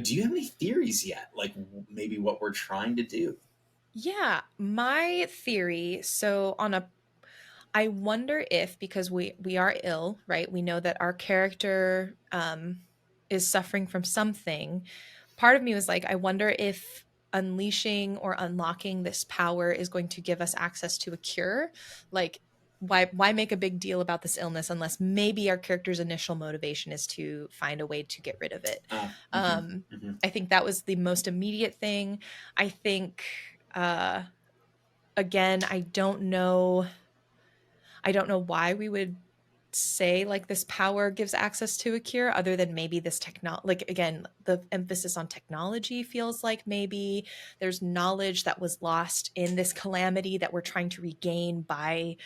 do you have any theories yet? Like maybe what we're trying to do? Yeah, my theory, so on a I wonder if because we are ill, right? We know that our character is suffering from something. Part of me was like, I wonder if unleashing or unlocking this power is going to give us access to a cure. Like why make a big deal about this illness unless maybe our character's initial motivation is to find a way to get rid of it. Mm-hmm, Um mm-hmm. I think that was the most immediate thing. I think uh again, I don't know why we would. say like this power gives access to a cure other than maybe this technology. Like again, the emphasis on technology feels like maybe there's knowledge that was lost in this calamity that we're trying to regain by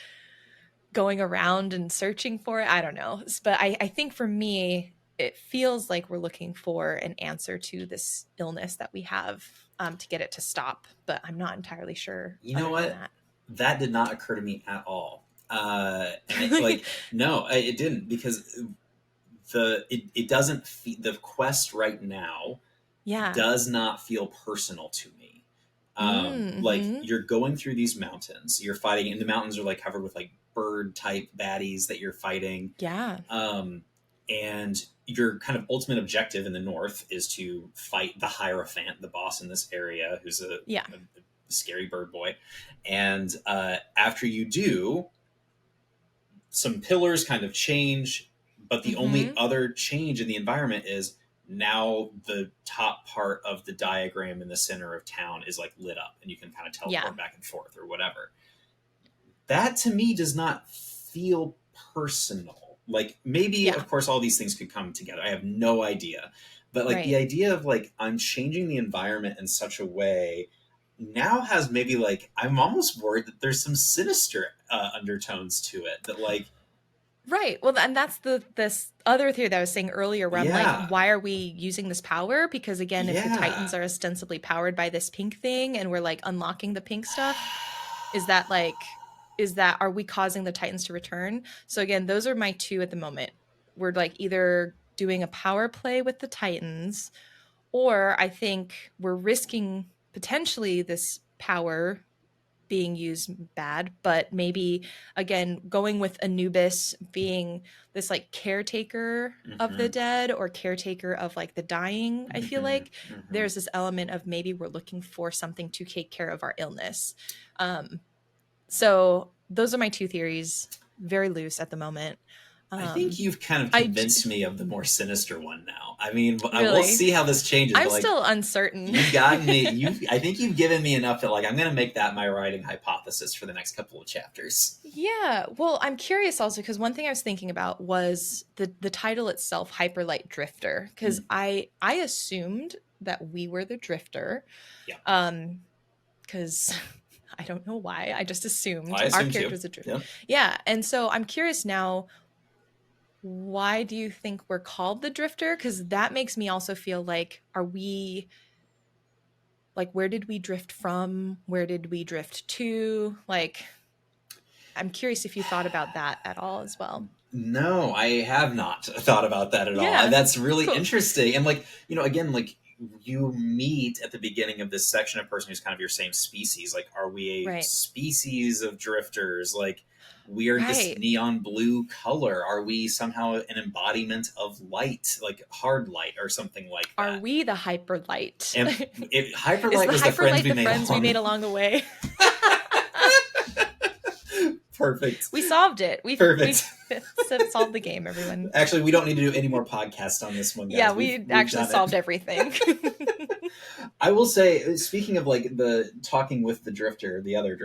going around and searching for it. I don't know. But I think for me, it feels like we're looking for an answer to this illness that we have, to get it to stop. But I'm not entirely sure You know other than what? that. That did not occur to me at all. And it, like, no, it didn't, because it doesn't the quest right now Yeah. does not feel personal to me. Like, Mm-hmm. you're going through these mountains, you're fighting, and the mountains are like covered with like bird type baddies that you're fighting. Yeah. Um, and your kind of ultimate objective in the north is to fight the Hierophant, the boss in this area, who's Yeah. a scary bird boy. And after you do, some pillars kind of change, but the only Mm-hmm. other change in the environment is now the top part of the diagram in the center of town is like lit up and you can kind of Yeah. teleport back and forth or whatever. That to me does not feel personal. Like, maybe, Yeah. of course, all these things could come together. I have no idea. But like the Right. idea of like I'm changing the environment in such a way now has maybe like I'm almost worried that there's some sinister undertones to it, that like, Right. Well, and that's the this other theory that I was saying earlier where I'm like, yeah, why are we using this power? Because again, if the yeah. Titans are ostensibly powered by this pink thing and we're like unlocking the pink stuff, is that like is that are we causing the Titans to return? So again, those are my two at the moment. We're like either doing a power play with the Titans, or I think we're risking potentially this power being used bad, but maybe again going with Anubis being this like caretaker of the Mm-hmm, dead or caretaker of like the dying. I feel mm-hmm, like mm-hmm. there's this element of maybe we're looking for something to take care of our illness. um so those are my two theories, very loose at the moment. I think um you've kind of I convinced me of the more sinister one now. I mean, I will really, see how this changes, I'm but like, still uncertain. you've gotten me. I think you've given me enough that like I'm going to make that my writing hypothesis for the next couple of chapters. Yeah, well, I'm curious also because one thing I was thinking about was the title itself, Hyperlight Drifter, because Mm, I assumed that we were the drifter, yeah, um, because I don't know why, I just I assumed our assume character too. was a drifter. Yeah. Yeah, and so I'm curious now, why do you think we're called the drifter? Because that makes me also feel like, are we like, where did we drift from? Where did we drift to? Like, I'm curious if you thought about that at all as well. No, I have not thought about that at all. Yeah, That's really cool. interesting. And like, again, like you meet at the beginning of this section a person who's kind of your same species. Like, are we a Right. species of drifters? Like, we are this Right. neon blue color. Are we somehow an embodiment of light, like hard light or something like Are that? we the hyperlight? And Is hyperlight the was the friends hyperlight we the made friends we along. made along the way? Perfect. We solved it. We Perfect. solved the game, everyone. Actually, we don't need to do any more podcasts on this one, Yeah, guys. we We've actually done it. solved everything. I will say, speaking of like the talking with the drifter, the other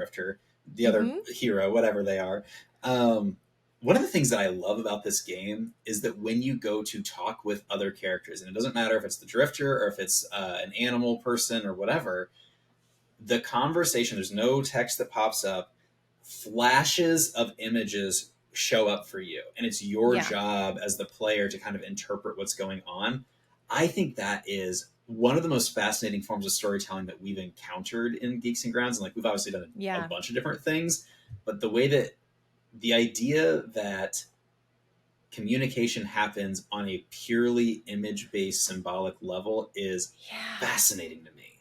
Hmm. hero, whatever they are. Um, One of the things that I love about this game is that when you go to talk with other characters, and it doesn't matter if it's the drifter or if it's an animal person or whatever, the conversation, there's no text that pops up, flashes of images show up for you, and it's your Yeah. job as the player to kind of interpret what's going on. I think that is one of the most fascinating forms of storytelling that we've encountered in Geeks and Grounds. And like, we've obviously done a Yeah. bunch of different things, but the way that the idea that communication happens on a purely image-based symbolic level is Yeah. fascinating to me.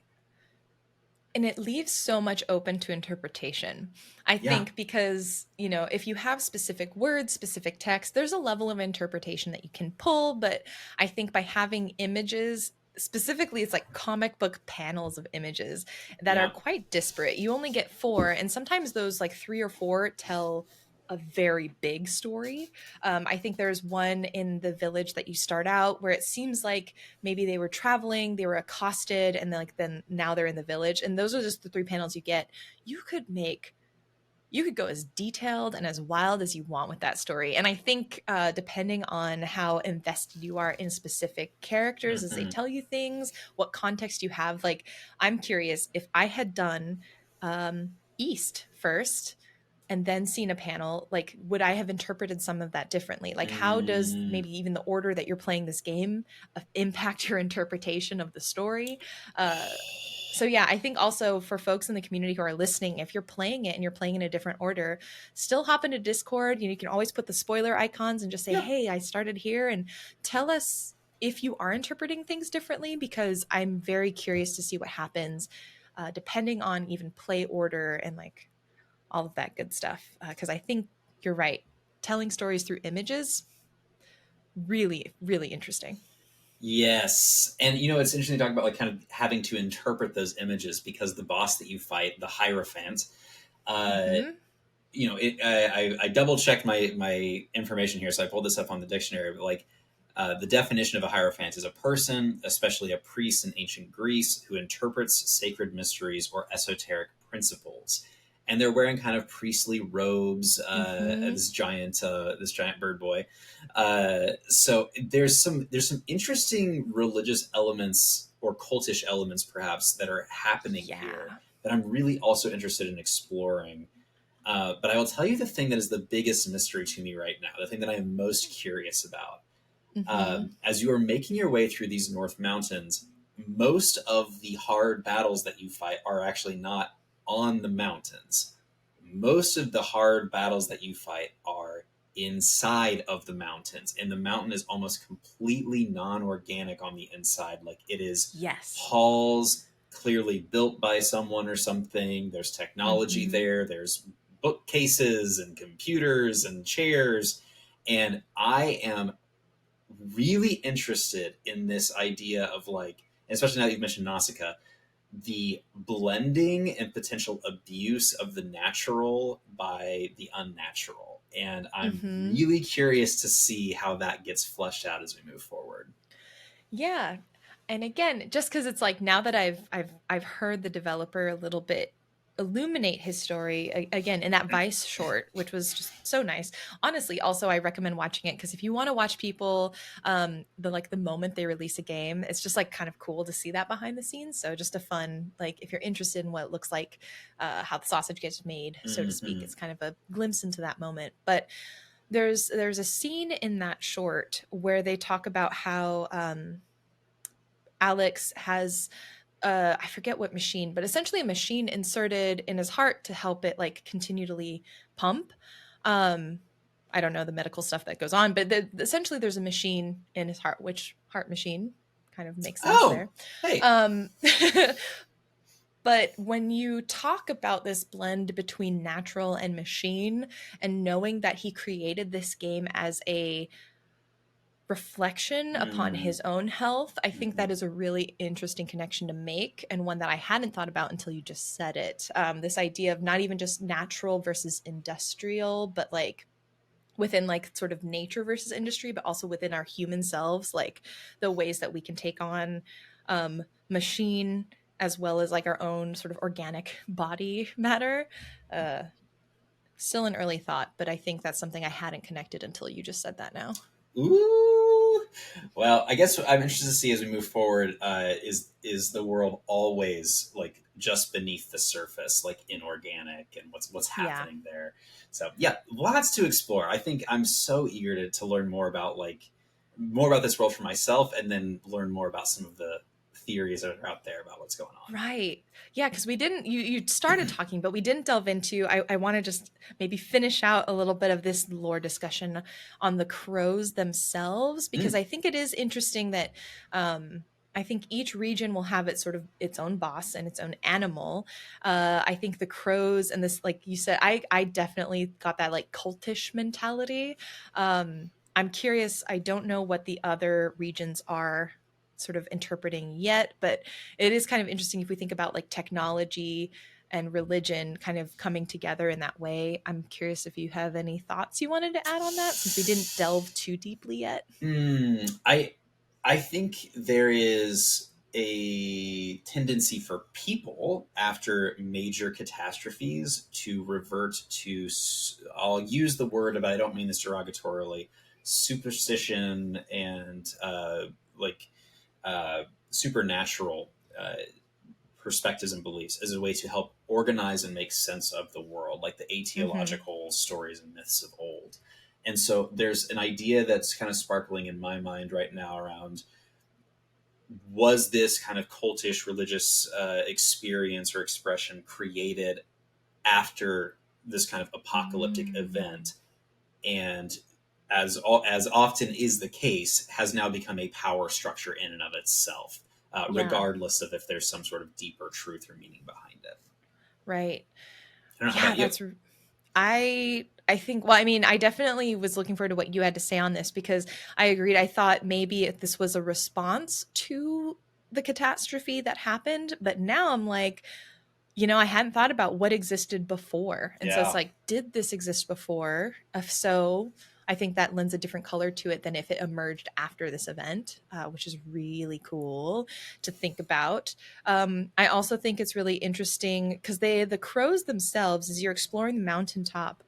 And it leaves so much open to interpretation. I Yeah. think because, if you have specific words, specific text, there's a level of interpretation that you can pull. But I think by having images, specifically, it's like comic book panels of images that are Yeah. quite disparate. You only get four, and sometimes those like three or four tell a very big story. I think there's one in the village that you start out where it seems like maybe they were traveling, they were accosted, and then now they're in the village. And those are just the three panels you get. You could make you could go as detailed and as wild as you want with that story. And I think depending on how invested you are in specific characters as they Mm-hmm. tell you things, what context you have, like I'm curious if I had done East first and then seen a panel, like would I have interpreted some of that differently? Like how does Mm. maybe even the order that you're playing this game impact your interpretation of the story? So yeah, I think also for folks in the community who are listening, if you're playing it and you're playing in a different order, still hop into Discord. You can always put the spoiler icons and just say, Yeah. "Hey, I started here," and tell us if you are interpreting things differently, because I'm very curious to see what happens, depending on even play order and like all of that good stuff. Because I think you're right, telling stories through images, really, really interesting. Yes. And it's interesting to talk about like kind of having to interpret those images because the boss that you fight, the Hierophant, uh, Mm-hmm. I double checked my information here, so I pulled this up on the dictionary. But like, the definition of a hierophant is a person, especially a priest in ancient Greece, who interprets sacred mysteries or esoteric principles. And they're wearing kind of priestly robes. Mm-hmm. This giant bird boy. So there's some interesting religious elements or cultish elements, perhaps, that are happening here Yeah. that I'm really also interested in exploring. But I will tell you the thing that is the biggest mystery to me right now, the thing that I am most curious about. Mm-hmm. As you are making your way through these North Mountains, most of the hard battles that you fight are actually not on the mountains. Most of the hard battles that you fight are inside of the mountains, and the mountain is almost completely non organic on the inside. Like it is Yes. halls clearly built by someone or something. There's technology Mm-hmm. there, there's bookcases and computers and chairs. And I am really interested in this idea of like, especially now that you've mentioned Nausicaa, the blending and potential abuse of the natural by the unnatural. And I'm Mm-hmm. really curious to see how that gets fleshed out as we move forward. Yeah. And again, just because it's like now that I've heard the developer a little bit illuminate his story again in that Vice short, which was just so nice. Honestly, also I recommend watching it because if you want to watch people, the moment they release a game, it's just like kind of cool to see that behind the scenes. So just a fun, like if you're interested in what it looks like, how the sausage gets made, so to speak, Mm-hmm. it's kind of a glimpse into that moment. But there's a scene in that short where they talk about how Alex has I forget what machine, but essentially a machine inserted in his heart to help it like continually pump. Um, I don't know the medical stuff that goes on, but essentially there's a machine in his heart, which heart machine kind of makes sense Oh, there. hey. Um, but when you talk about this blend between natural and machine, and knowing that he created this game as a reflection upon Mm-hmm. his own health, I think that is a really interesting connection to make, and one that I hadn't thought about until you just said it. This idea of not even just natural versus industrial, but like within like sort of nature versus industry, but also within our human selves, like the ways that we can take on machine as well as like our own sort of organic body matter. Uh, Still an early thought, but I think that's something I hadn't connected until you just said that now. Ooh. Well, I guess what I'm interested to see as we move forward is the world always like just beneath the surface, like inorganic, and what's Yeah. happening there. So yeah, lots to explore. I think I'm so eager to learn more about more about this world for myself, and then learn more about some of the theories that are out there about what's going on. Right. Yeah, because we didn't you started talking, but we didn't delve into I want to just maybe finish out a little bit of this lore discussion on the crows themselves, because Mm, I think it is interesting that I think each region will have its sort of its own boss and its own animal. I think the crows and this, like you said, I definitely got that like cultish mentality. I'm curious. I don't know what the other regions are sort of interpreting yet, but it is kind of interesting if we think about like technology and religion kind of coming together in that way. I'm curious if you have any thoughts you wanted to add on that since we didn't delve too deeply yet. I think there is. a tendency for people after major catastrophes to revert to, I'll use the word, but I don't mean this derogatorily, superstition and like supernatural perspectives and beliefs as a way to help organize and make sense of the world, like the Mm-hmm. aetiological stories and myths of old. And so there's an idea that's kind of sparkling in my mind right now around, was this kind of cultish religious experience or expression created after this kind of apocalyptic Mm. event, and as often is the case, has now become a power structure in and of itself, Yeah, regardless of if there's some sort of deeper truth or meaning behind it. right. I don't know. How Yeah, about you? I think, well, I mean, I definitely was looking forward to what you had to say on this because I agreed. I thought maybe if this was a response to the catastrophe that happened, but now I'm like, I hadn't thought about what existed before. And so it's Yeah. like, did this exist before? If so, I think that lends a different color to it than if it emerged after this event, which is really cool to think about. I also think it's really interesting because the crows themselves, as you're exploring the mountaintop,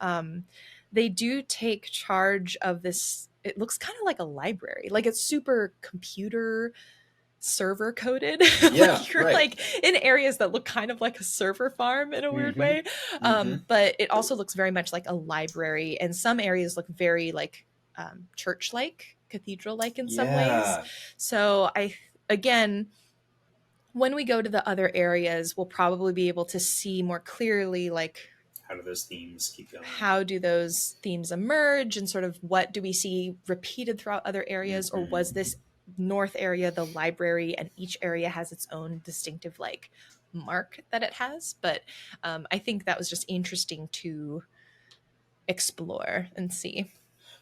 they do take charge of this. It looks kind of like a library, like it's super computer server coded. Yeah. Like you're Right. like in areas that look kind of like a server farm in a weird Mm-hmm. way. Mm-hmm. But it also looks very much like a library, and some areas look very like church like, cathedral like in some ways. Yeah. So again, when we go to the other areas, we'll probably be able to see more clearly like How do those themes keep going? how do those themes emerge and sort of what do we see repeated throughout other areas, or Mm-hmm. was this north area the library and each area has its own distinctive like mark that it has? But I think that was just interesting to explore and see.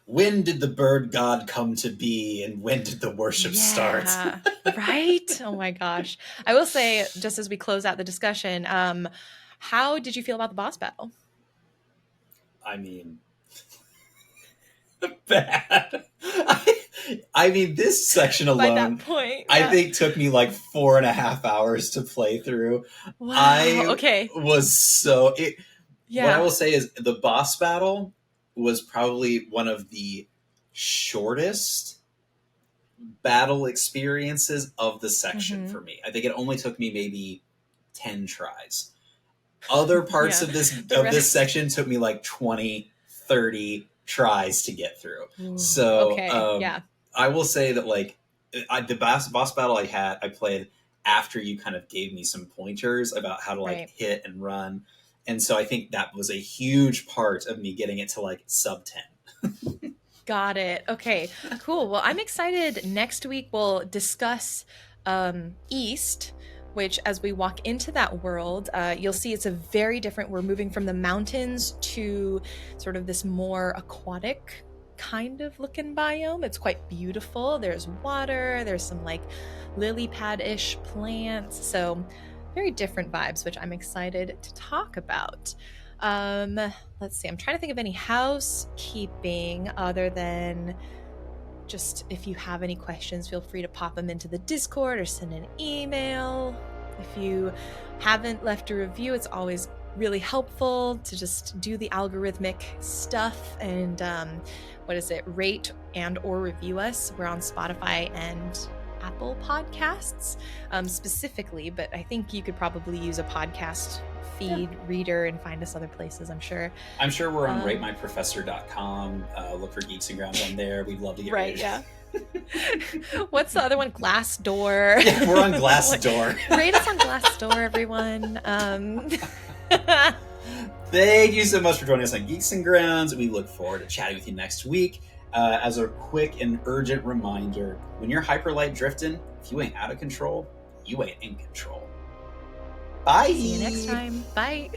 When did the bird god come to be, and when did the worship start? Yeah, right. Oh my gosh, I will say, just as we close out the discussion, how did you feel about the boss battle? I mean, bad. I mean, this section By that alone, point, I yeah. think took me like 4.5 hours to play through. Wow, I okay. was so it. What I Yeah. will say is the boss battle was probably one of the shortest battle experiences of the section Hmm. for me. I think it only took me maybe 10 tries. Other parts Yeah, of this the rest. section took me like 20, 30 tries to get through. Ooh, So okay, yeah, I will say that like the boss battle I played after you kind of gave me some pointers about how to like right. hit and run. And so I think that was a huge part of me getting it to like sub 10. Got it. Okay, cool. Well, I'm excited. Next week we'll discuss East, which as we walk into that world, you'll see it's a very different. We're moving from the mountains to sort of this more aquatic kind of looking biome. It's quite beautiful. There's water, there's some like lily pad-ish plants. So very different vibes, which I'm excited to talk about. Um, let's see. I'm trying to think of any housekeeping other than just if you have any questions, feel free to pop them into the Discord or send an email. If you haven't left a review, it's always really helpful to just do the algorithmic stuff and what is it, rate and or review us. We're on Spotify and Apple Podcasts specifically, but I think you could probably use a podcast Yeah. feed reader and find us other places, I'm sure. I'm sure we're on um, ratemyprofessor.com. Look for Geeks and Grounds on there. We'd love to get right, rated. yeah. What's the other one? Glassdoor. Yeah, we're on Like, Glassdoor. rate us on Glassdoor, everyone. Thank you so much for joining us on Geeks and Grounds. We look forward to chatting with you next week. As a quick and urgent reminder, when you're hyperlight drifting, if you ain't out of control, you ain't in control. Bye. See you next time. Bye.